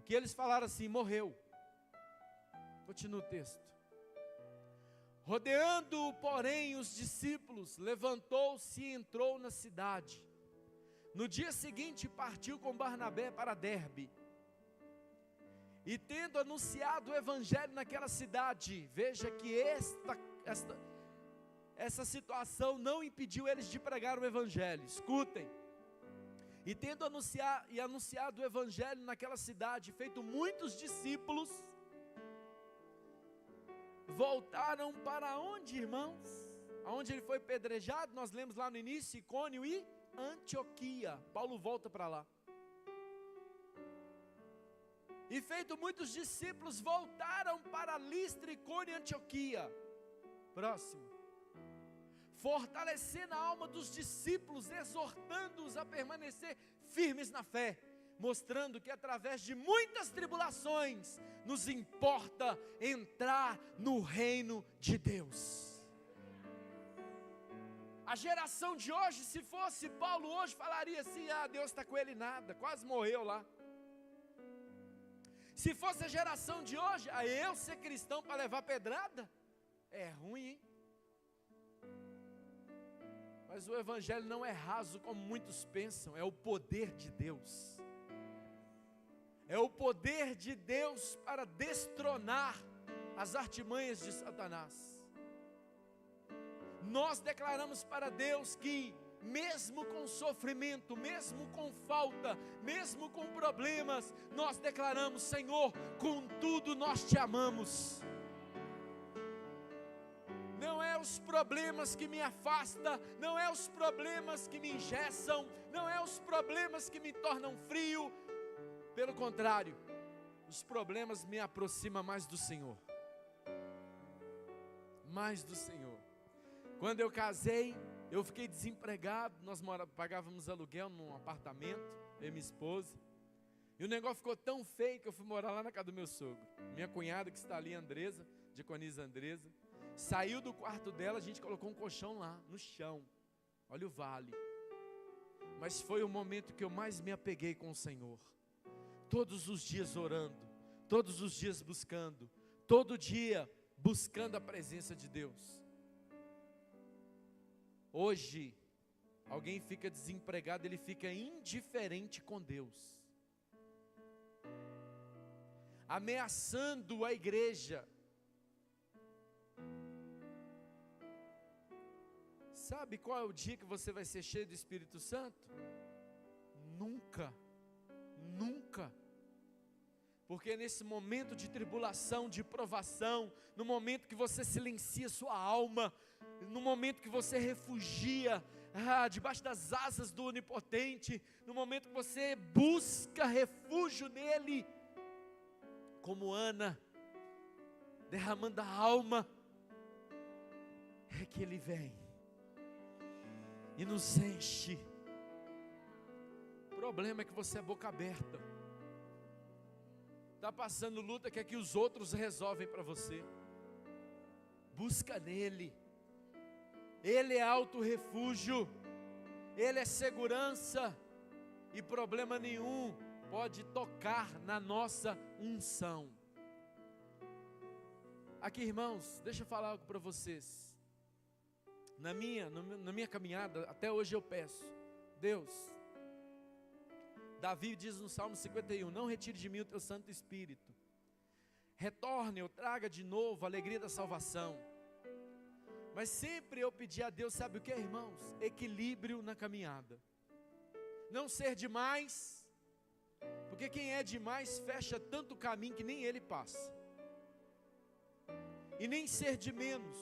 Que eles falaram assim, morreu. Continua o texto. Rodeando-o, porém, os discípulos, levantou-se e entrou na cidade. No dia seguinte partiu com Barnabé para Derbe. E tendo anunciado o evangelho naquela cidade, veja que essa situação não impediu eles de pregar o evangelho. Escutem. E tendo anunciado o evangelho naquela cidade, feito muitos discípulos, voltaram para onde, irmãos? Aonde ele foi pedrejado, nós lemos lá no início, Icônio e Antioquia. Paulo volta para lá. E feito muitos discípulos, voltaram para Listra, Icônio e Antioquia. Próximo. Fortalecendo a alma dos discípulos, exortando-os a permanecer firmes na fé, mostrando que através de muitas tribulações, nos importa entrar no reino de Deus. A geração de hoje, se fosse Paulo hoje, falaria assim, ah, Deus está com ele nada, quase morreu lá. Se fosse a geração de hoje, a eu ser cristão para levar pedrada, é ruim, hein? Mas o evangelho não é raso como muitos pensam, é o poder de Deus. É o poder de Deus para destronar as artimanhas de Satanás. Nós declaramos para Deus que, mesmo com sofrimento, mesmo com falta, mesmo com problemas, nós declaramos, Senhor, contudo nós te amamos. Não é os problemas que me afastam, não é os problemas que me engessam, não é os problemas que me tornam frio. Pelo contrário, os problemas me aproximam mais do Senhor. Mais do Senhor. Quando eu casei, eu fiquei desempregado, nós pagávamos aluguel num apartamento, eu e minha esposa. E o negócio ficou tão feio que eu fui morar lá na casa do meu sogro. Minha cunhada que está ali, Andresa, diaconisa Andresa, saiu do quarto dela, a gente colocou um colchão lá, no chão. Olha o vale. Mas foi o momento que eu mais me apeguei com o Senhor. Todos os dias orando, todos os dias buscando, todo dia buscando a presença de Deus. Hoje, alguém fica desempregado, ele fica indiferente com Deus, ameaçando a igreja. Sabe qual é o dia que você vai ser cheio do Espírito Santo? Nunca, nunca. Porque nesse momento de tribulação, de provação, no momento que você silencia sua alma, no momento que você refugia debaixo das asas do Onipotente, no momento que você busca refúgio nele, como Ana, derramando a alma, é que Ele vem e nos enche. O problema é que você é boca aberta, está passando luta, quer que os outros resolvem para você. Busca nele, Ele é alto refúgio, Ele é segurança, e problema nenhum pode tocar na nossa unção. Aqui, irmãos, deixa eu falar algo para vocês. Na minha caminhada, até hoje eu peço, Deus, Davi diz no Salmo 51, não retire de mim o teu Santo Espírito, retorne, eu traga de novo a alegria da salvação. Mas sempre eu pedi a Deus, sabe o que, irmãos? Equilíbrio na caminhada, não ser demais, porque quem é demais fecha tanto caminho que nem ele passa, e nem ser de menos,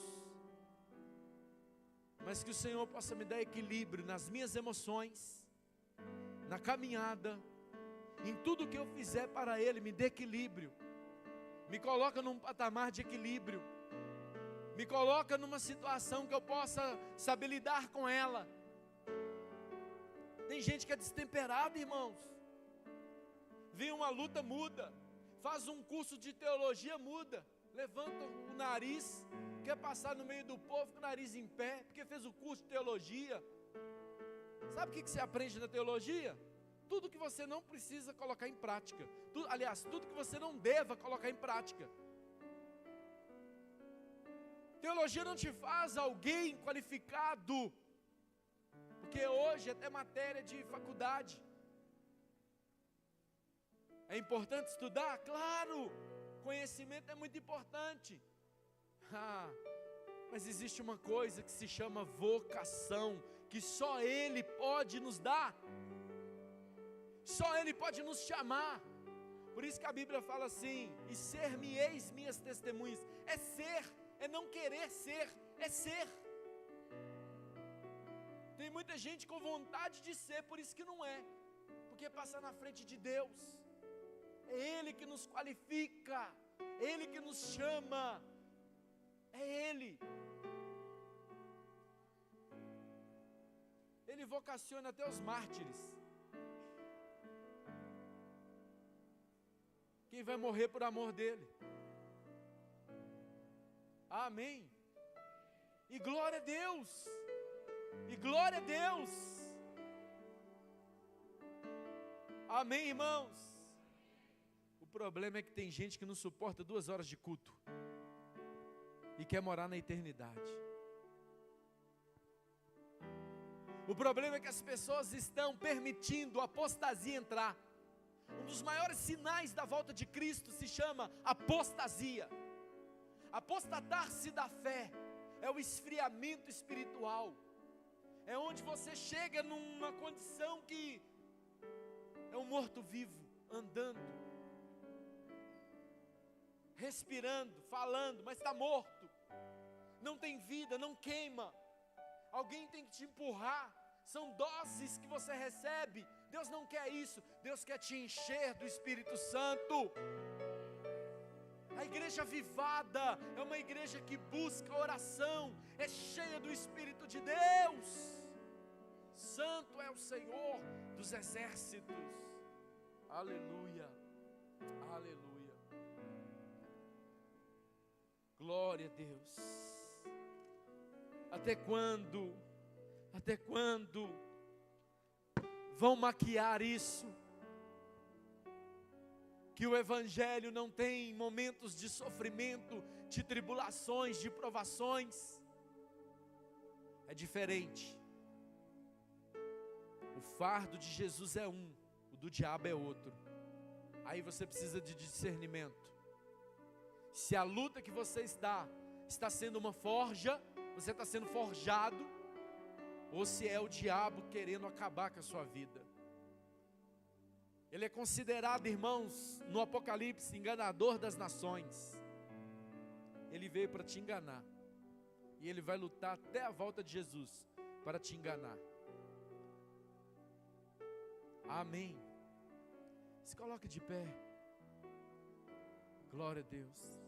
mas que o Senhor possa me dar equilíbrio nas minhas emoções, na caminhada, em tudo que eu fizer para Ele, me dê equilíbrio, me coloca num patamar de equilíbrio, me coloca numa situação que eu possa saber lidar com ela. Tem gente que é destemperada, irmãos, vem uma luta, muda, faz um curso de teologia, muda, levanta o nariz, quer passar no meio do povo com o nariz em pé, porque fez o curso de teologia. Sabe o que você aprende na teologia? Tudo que você não precisa colocar em prática, tudo que você não deva colocar em prática. Teologia não te faz alguém qualificado, porque hoje é até matéria de faculdade. É importante estudar? Claro, conhecimento é muito importante. Mas existe uma coisa que se chama vocação, que só Ele pode nos dar, só Ele pode nos chamar. Por isso que a Bíblia fala assim, e ser-me-eis minhas testemunhas, é ser, é não querer ser, é ser. Tem muita gente com vontade de ser, por isso que não é, porque passa na frente de Deus. É Ele que nos qualifica, Ele que nos chama, é Ele. Ele vocaciona até os mártires. Quem vai morrer por amor dele. Amém. E glória a Deus. E glória a Deus. Amém, irmãos. O problema é que tem gente que não suporta 2 horas de culto e quer morar na eternidade. O problema é que as pessoas estão permitindo a apostasia entrar. Um dos maiores sinais da volta de Cristo se chama apostasia. Apostatar-se da fé é o esfriamento espiritual. É onde você chega numa condição que é um morto-vivo, andando, respirando, falando, mas está morto. Não tem vida, não queima. Alguém tem que te empurrar. São doses que você recebe. Deus não quer isso. Deus quer te encher do Espírito Santo. A igreja avivada é uma igreja que busca oração, é cheia do Espírito de Deus. Santo é o Senhor dos exércitos. Aleluia, aleluia. Glória a Deus. Até quando vão maquiar isso? Que o Evangelho não tem momentos de sofrimento, de tribulações, de provações. É diferente. O fardo de Jesus é um, o do diabo é outro. Aí você precisa de discernimento. Se a luta que você está sendo uma forja, você está sendo forjado, ou se é o diabo querendo acabar com a sua vida. Ele é considerado, irmãos, no Apocalipse, enganador das nações. Ele veio para te enganar. E ele vai lutar até a volta de Jesus para te enganar. Amém. Se coloque de pé. Glória a Deus.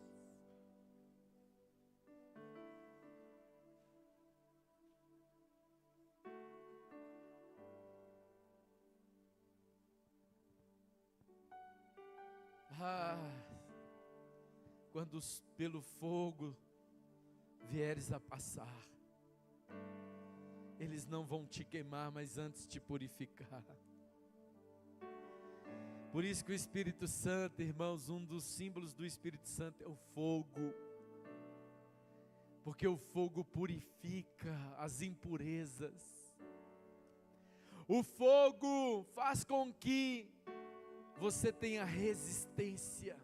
Quando pelo fogo vieres a passar, eles não vão te queimar, mas antes te purificar. Por isso que o Espírito Santo, irmãos, um dos símbolos do Espírito Santo é o fogo. Porque o fogo purifica as impurezas. O fogo faz com que você tenha resistência.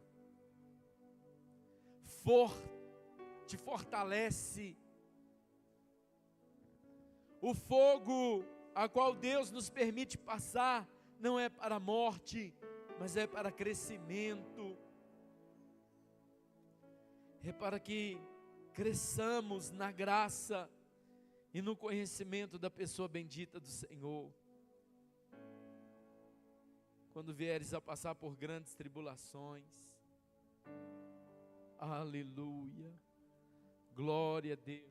Te fortalece. O fogo a qual Deus nos permite passar não é para a morte, mas é para crescimento. É para que cresçamos na graça e no conhecimento da pessoa bendita do Senhor. Quando vieres a passar por grandes tribulações, aleluia, glória a Deus.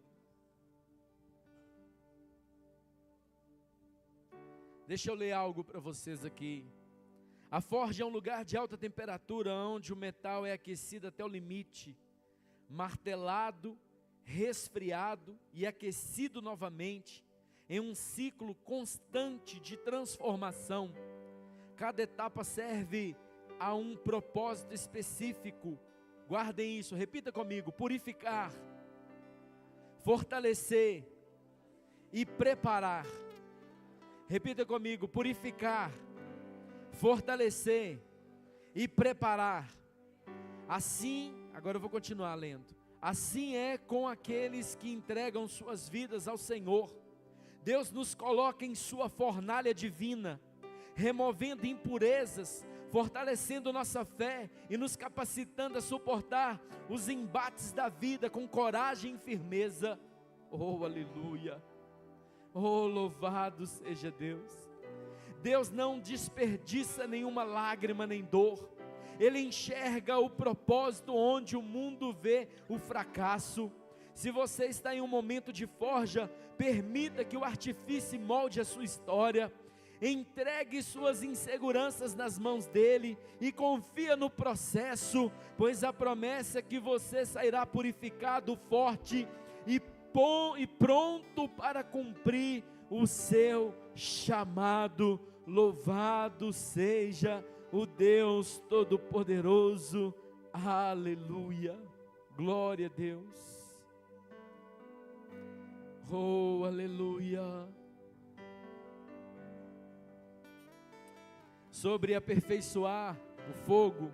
Deixa eu ler algo para vocês aqui. A forja é um lugar de alta temperatura, onde o metal é aquecido até o limite, martelado, resfriado e aquecido novamente, em um ciclo constante de transformação. Cada etapa serve a um propósito específico. Guardem isso, repita comigo: purificar, fortalecer e preparar. Repita comigo: purificar, fortalecer e preparar. Assim, agora eu vou continuar lendo. Assim é com aqueles que entregam suas vidas ao Senhor. Deus nos coloca em sua fornalha divina, removendo impurezas, fortalecendo nossa fé e nos capacitando a suportar os embates da vida com coragem e firmeza. Oh, aleluia! Oh, louvado seja Deus! Deus não desperdiça nenhuma lágrima nem dor. Ele enxerga o propósito onde o mundo vê o fracasso. Se você está em um momento de forja, permita que o artifício molde a sua história. Entregue suas inseguranças nas mãos dele e confia no processo, pois a promessa é que você sairá purificado, forte e pronto para cumprir o seu chamado. Louvado seja o Deus Todo-Poderoso. Aleluia, glória a Deus. Oh, aleluia. Sobre aperfeiçoar o fogo,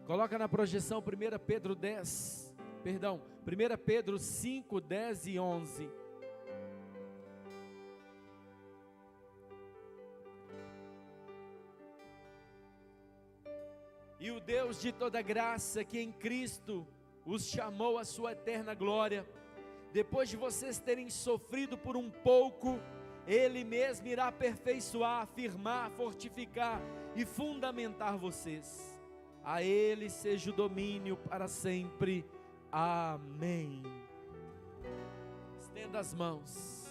coloca na projeção 1 Pedro 5, 10 e 11. E o Deus de toda graça, que em Cristo os chamou à sua eterna glória, depois de vocês terem sofrido por um pouco, Ele mesmo irá aperfeiçoar, afirmar, fortificar e fundamentar vocês. A Ele seja o domínio para sempre. Amém. Estenda as mãos.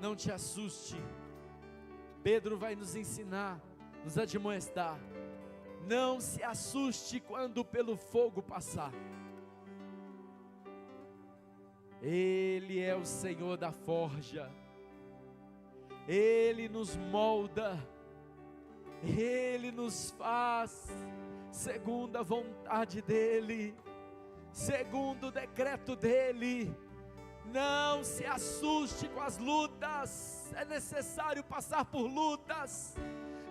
Não te assuste. Pedro vai nos ensinar, nos admoestar. Não se assuste quando pelo fogo passar. Ele é o Senhor da forja. Ele nos molda. Ele nos faz segundo a vontade dEle, segundo o decreto dEle. Não se assuste com as lutas. É necessário passar por lutas.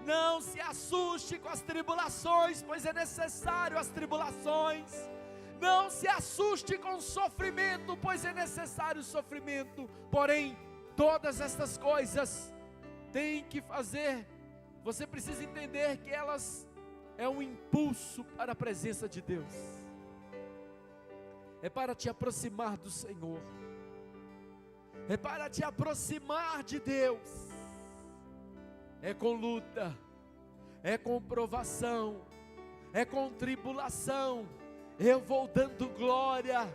Não se assuste com as tribulações, pois é necessário as tribulações. Não se assuste com o sofrimento, pois é necessário o sofrimento. Porém, todas estas coisas tem que fazer. Você precisa entender que elas é um impulso para a presença de Deus. é para te aproximar do Senhor, é para te aproximar de Deus. É com luta, é com provação, é com tribulação. Eu vou dando glória,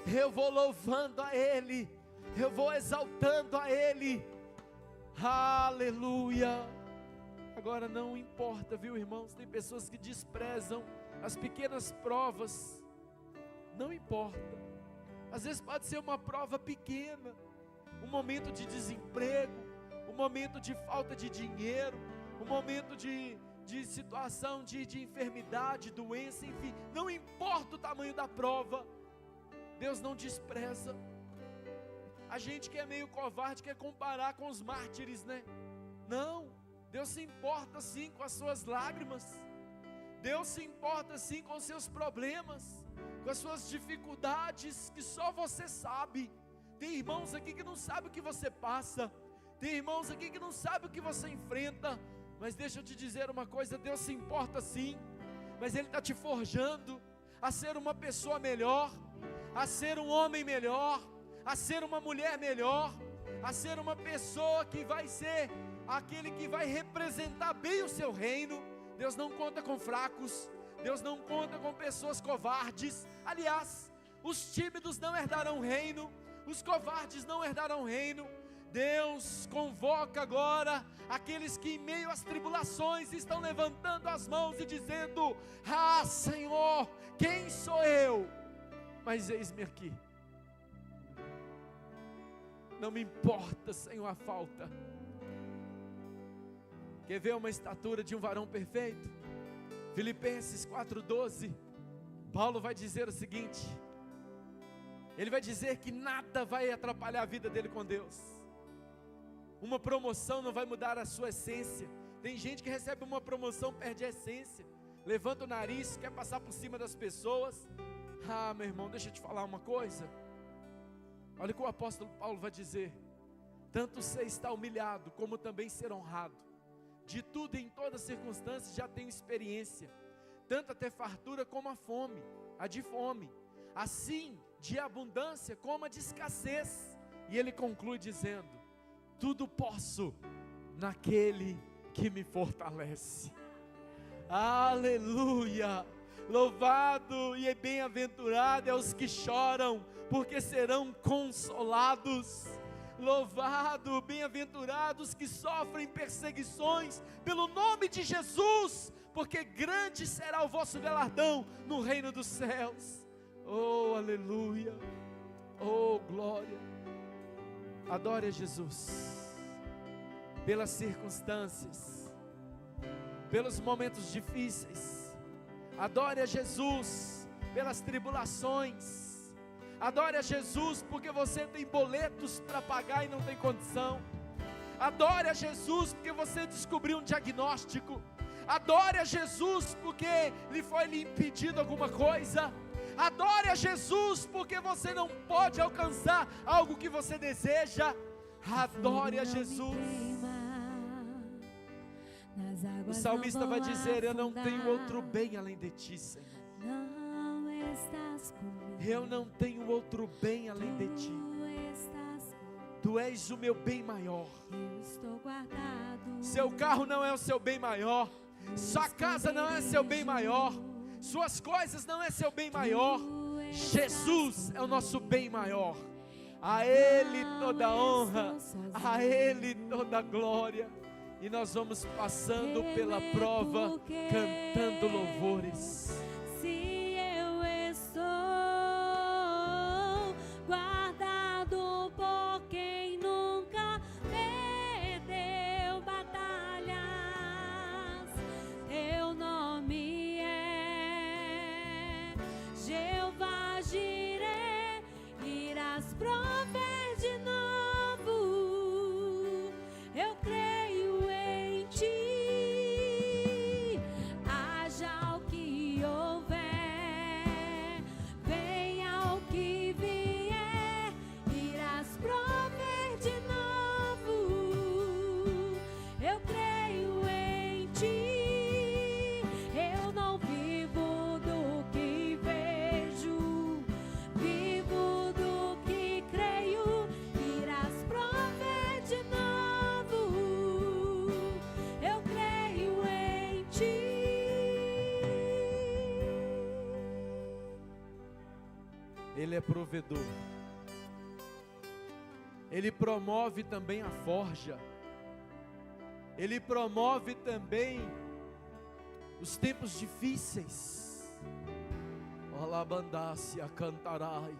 eu vou louvando a Ele, eu vou exaltando a Ele. Aleluia. Agora não importa, viu, irmãos? Tem pessoas que desprezam as pequenas provas. Não importa. Às vezes pode ser uma prova pequena, um momento de desemprego, um momento de falta de dinheiro, um momento de situação de enfermidade, doença, enfim. Não importa o tamanho da prova, Deus não despreza. A gente que é meio covarde quer comparar com os mártires, né? Não, Deus se importa sim com as suas lágrimas. Deus se importa sim com os seus problemas, com as suas dificuldades que só você sabe. Tem irmãos aqui que não sabem o que você passa, tem irmãos aqui que não sabem o que você enfrenta. Mas deixa eu te dizer uma coisa, Deus se importa sim, mas Ele está te forjando a ser uma pessoa melhor, a ser um homem melhor, a ser uma mulher melhor, a ser uma pessoa que vai ser aquele que vai representar bem o seu reino. Deus não conta com fracos, Deus não conta com pessoas covardes. Aliás, os tímidos não herdarão o reino, os covardes não herdarão o reino. Deus convoca agora aqueles que em meio às tribulações estão levantando as mãos e dizendo: ah, Senhor, quem sou eu? Mas eis-me aqui. Não me importa, Senhor, a falta. Quer ver uma estatura de um varão perfeito? Filipenses 4:12, Paulo vai dizer o seguinte, ele vai dizer que nada vai atrapalhar a vida dele com Deus. Uma promoção não vai mudar a sua essência. Tem gente que recebe uma promoção, perde a essência, levanta o nariz, quer passar por cima das pessoas. Ah, meu irmão, deixa eu te falar uma coisa. Olha o que o apóstolo Paulo vai dizer: tanto ser está humilhado, como também ser honrado. De tudo e em todas as circunstâncias já tenho experiência, tanto a ter fartura como a de fome, assim de abundância como a de escassez. E ele conclui dizendo: tudo posso naquele que me fortalece. Aleluia! Louvado e bem-aventurado é os que choram, porque serão consolados. Louvado, bem-aventurados que sofrem perseguições pelo nome de Jesus, porque grande será o vosso galardão no reino dos céus. Oh, aleluia! Oh, glória! Adore a Jesus pelas circunstâncias, pelos momentos difíceis. Adore a Jesus pelas tribulações. Adore a Jesus porque você tem boletos para pagar e não tem condição. Adore a Jesus porque você descobriu um diagnóstico. Adore a Jesus porque lhe foi impedido alguma coisa. Adore a Jesus porque você não pode alcançar algo que você deseja. Adore a Jesus. O salmista vai dizer: eu não tenho outro bem além de ti, Senhor. Eu não tenho outro bem além de ti. Tu és o meu bem maior. Seu carro não é o seu bem maior, sua casa não é seu bem maior, suas coisas não é seu bem maior. Jesus é o nosso bem maior. A Ele toda honra, a Ele toda glória. E nós vamos passando pela prova, cantando louvores. Se eu estou guardado por quem nunca perdeu batalhas, teu nome é Jeová Jireh, irás prover de novo. Eu creio em ti, haja o que houver. Ele é provedor. Ele promove também a forja. Ele promove também os tempos difíceis. Alabandácia cantarai.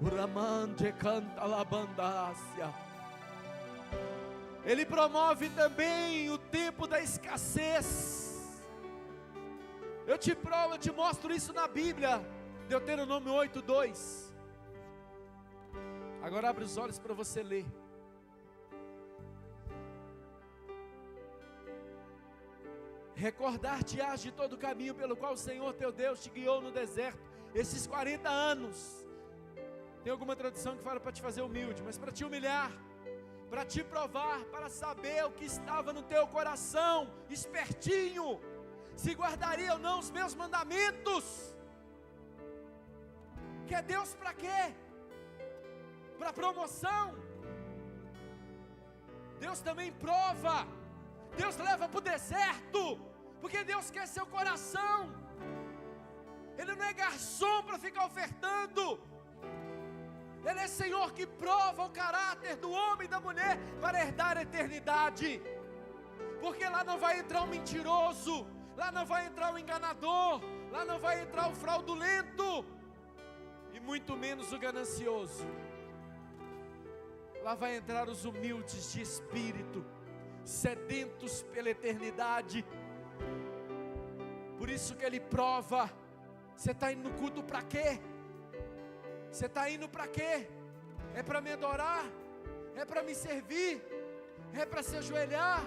Uramande canta alabandácia. Ele promove também o tempo da escassez. Eu te mostro isso na Bíblia. Deuteronômio 8:2. Agora abre os olhos para você ler. Recordar-te-ás de todo o caminho pelo qual o Senhor teu Deus te guiou no deserto, esses 40 anos. Tem alguma tradução que fala para te fazer humilde, mas para te humilhar, para te provar, para saber o que estava no teu coração, espertinho, se guardaria ou não os meus mandamentos. Quer Deus para quê? Para promoção. Deus também prova. Deus leva para o deserto, porque Deus quer seu coração. Ele não é garçom para ficar ofertando. Ele é Senhor que prova o caráter do homem e da mulher para herdar a eternidade. Porque lá não vai entrar o mentiroso, lá não vai entrar o enganador, lá não vai entrar o fraudulento, e muito menos o ganancioso. Lá vai entrar os humildes de espírito, sedentos pela eternidade. Por isso que Ele prova. Você está indo no culto para quê? Você está indo para quê? É para me adorar? É para me servir? É para se ajoelhar?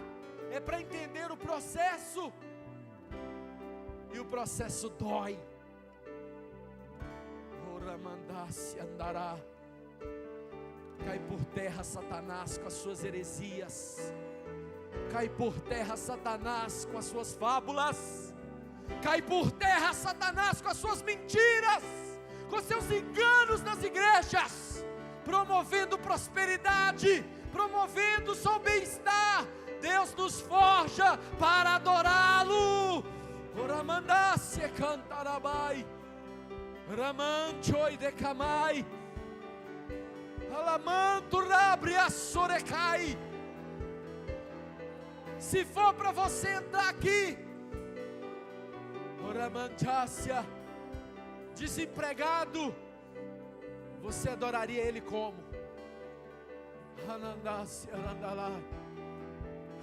É para entender o processo? E o processo dói. Ora mandasse andará. Cai por terra Satanás com as suas heresias. Cai por terra Satanás com as suas fábulas. Cai por terra Satanás com as suas mentiras, com seus enganos nas igrejas, promovendo prosperidade, promovendo só o bem-estar. Deus nos forja para adorá-lo. Oramandasse cantarabai, ramanchoi decamai, alamanto rabre a sorecai. Se for para você entrar aqui, oramantácia, desempregado, você adoraria Ele como? Anandácia andalai,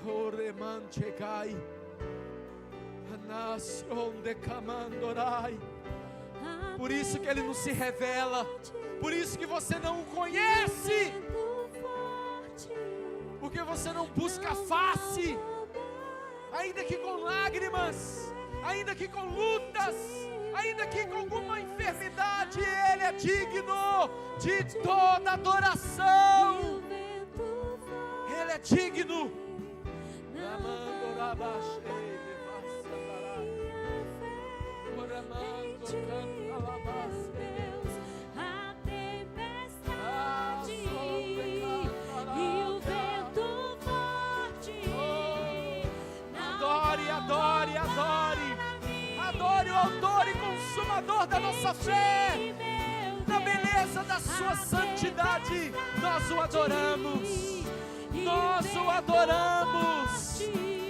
oremanchegai, anacion decamandorai. Por isso que Ele não se revela, por isso que você não o conhece, porque você não busca a face, ainda que com lágrimas, ainda que com lutas, ainda que com alguma enfermidade. Ele é digno de toda adoração. Ele é digno. A tempestade e o vento forte. Adore, adore, adore. Adore o autor e consumador da nossa fé. Na beleza da sua santidade, nós o adoramos. Nós o adoramos.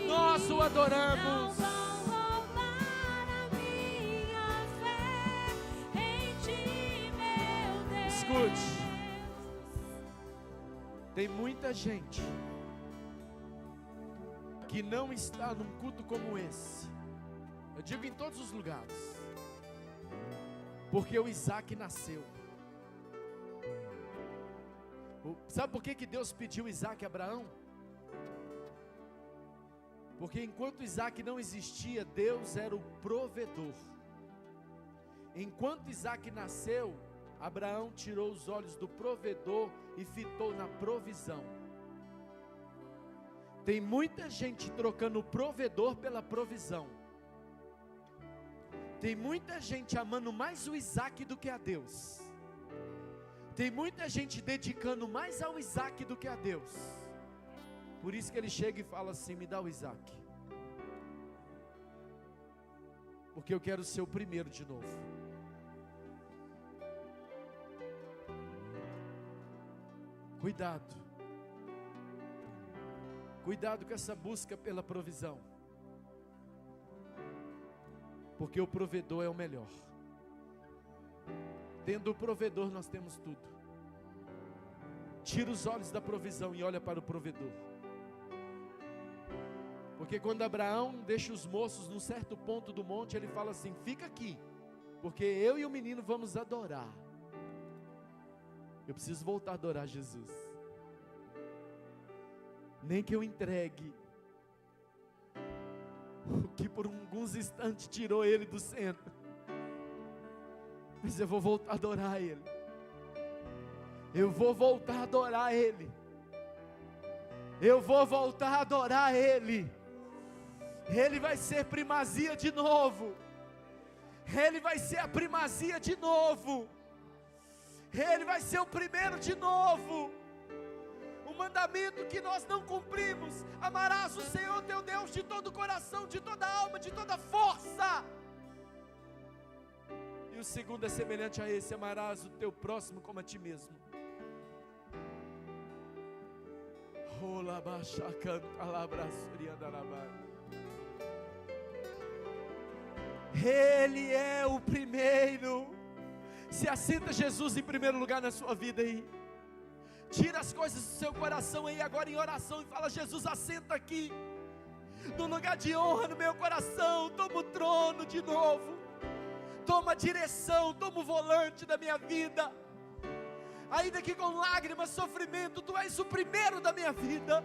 Nós o adoramos. Escute. Tem muita gente que não está num culto como esse. Eu digo em todos os lugares, porque o Isaac nasceu. Sabe por que Deus pediu Isaac a Abraão? Porque enquanto Isaac não existia, Deus era o provedor. Enquanto Isaac nasceu, Abraão tirou os olhos do provedor e fitou na provisão. Tem muita gente trocando o provedor pela provisão. Tem muita gente amando mais o Isaac do que a Deus. Tem muita gente dedicando mais ao Isaac do que a Deus. Por isso que ele chega e fala assim: me dá o Isaac, porque eu quero ser o primeiro de novo. Cuidado. Cuidado com essa busca pela provisão. Porque o provedor é o melhor. Tendo o provedor, nós temos tudo. Tira os olhos da provisão e olha para o provedor. Porque quando Abraão deixa os moços num certo ponto do monte, ele fala assim: fica aqui, porque eu e o menino vamos adorar. Eu preciso voltar a adorar Jesus. Nem que eu entregue o que por alguns instantes tirou ele do centro, mas eu vou voltar a adorar ele. Eu vou voltar a adorar ele. Eu vou voltar a adorar ele. Ele vai ser primazia de novo. Ele vai ser a primazia de novo. Ele vai ser o primeiro de novo. O mandamento que nós não cumprimos: amarás o Senhor teu Deus de todo o coração, de toda a alma, de toda a força. E o segundo é semelhante a esse: amarás o teu próximo como a ti mesmo. Ele é o primeiro. Se assenta Jesus em primeiro lugar na sua vida aí. Tira as coisas do seu coração aí agora em oração e fala: Jesus, assenta aqui no lugar de honra no meu coração. Toma o trono de novo. Toma a direção, toma o volante da minha vida. Ainda que com lágrimas, sofrimento, Tu és o primeiro da minha vida.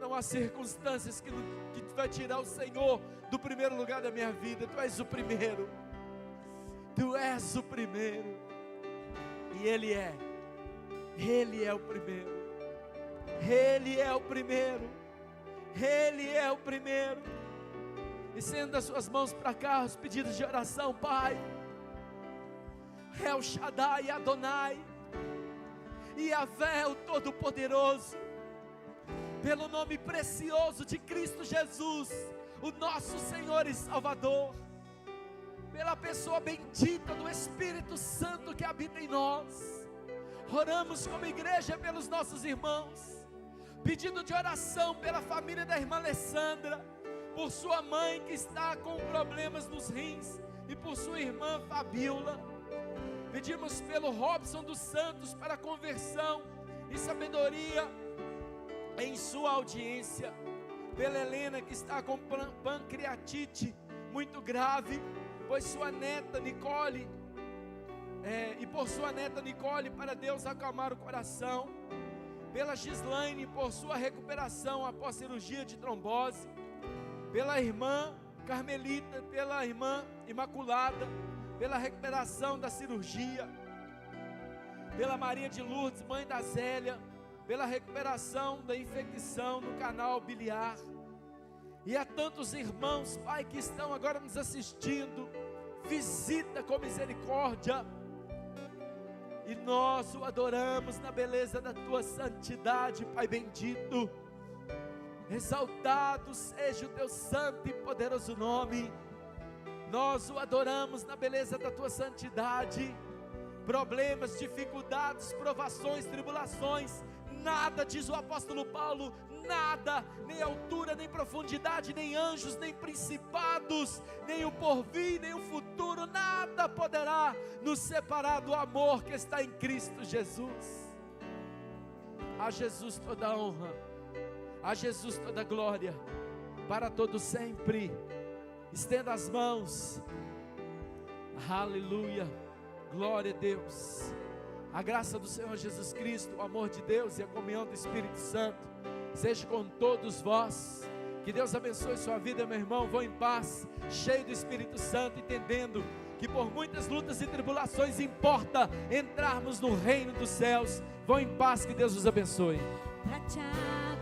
Não há circunstâncias que Tu vai tirar o Senhor do primeiro lugar da minha vida. Tu és o primeiro. Tu és o primeiro. E Ele é o primeiro. Ele é o primeiro. Ele é o primeiro. Estenda as suas mãos para cá, os pedidos de oração, Pai. El Shaddai, Adonai, Yahvé, o Todo-Poderoso, pelo nome precioso de Cristo Jesus, o nosso Senhor e Salvador, pela pessoa bendita do Espírito Santo que habita em nós, oramos como igreja pelos nossos irmãos, pedido de oração pela família da irmã Alessandra, por sua mãe que está com problemas nos rins, e por sua irmã Fabiola. Pedimos pelo Robson dos Santos para conversão e sabedoria em sua audiência, pela Helena que está com pancreatite muito grave, pois sua neta Nicole, e por sua neta Nicole, para Deus acalmar o coração, pela Gislaine, por sua recuperação após cirurgia de trombose, pela irmã Carmelita, pela irmã Imaculada, pela recuperação da cirurgia, pela Maria de Lourdes, mãe da Zélia, pela recuperação da infecção no canal biliar, e a tantos irmãos, Pai, que estão agora nos assistindo, visita com misericórdia, e nós o adoramos na beleza da Tua santidade, Pai bendito. Exaltado seja o Teu santo e poderoso nome. Nós o adoramos na beleza da Tua santidade. Problemas, dificuldades, provações, tribulações, nada, diz o apóstolo Paulo, nada, nem altura, nem profundidade, nem anjos, nem principados, nem o porvir, nem o futuro, nada poderá nos separar do amor que está em Cristo Jesus. A Jesus toda a honra, a Jesus toda a glória, para todo sempre. Estenda as mãos. Aleluia. Glória a Deus. A graça do Senhor Jesus Cristo, o amor de Deus e a comunhão do Espírito Santo seja com todos vós. Que Deus abençoe sua vida, meu irmão. Vão em paz, cheio do Espírito Santo, entendendo que por muitas lutas e tribulações importa entrarmos no reino dos céus. Vão em paz, que Deus os abençoe. Tchau.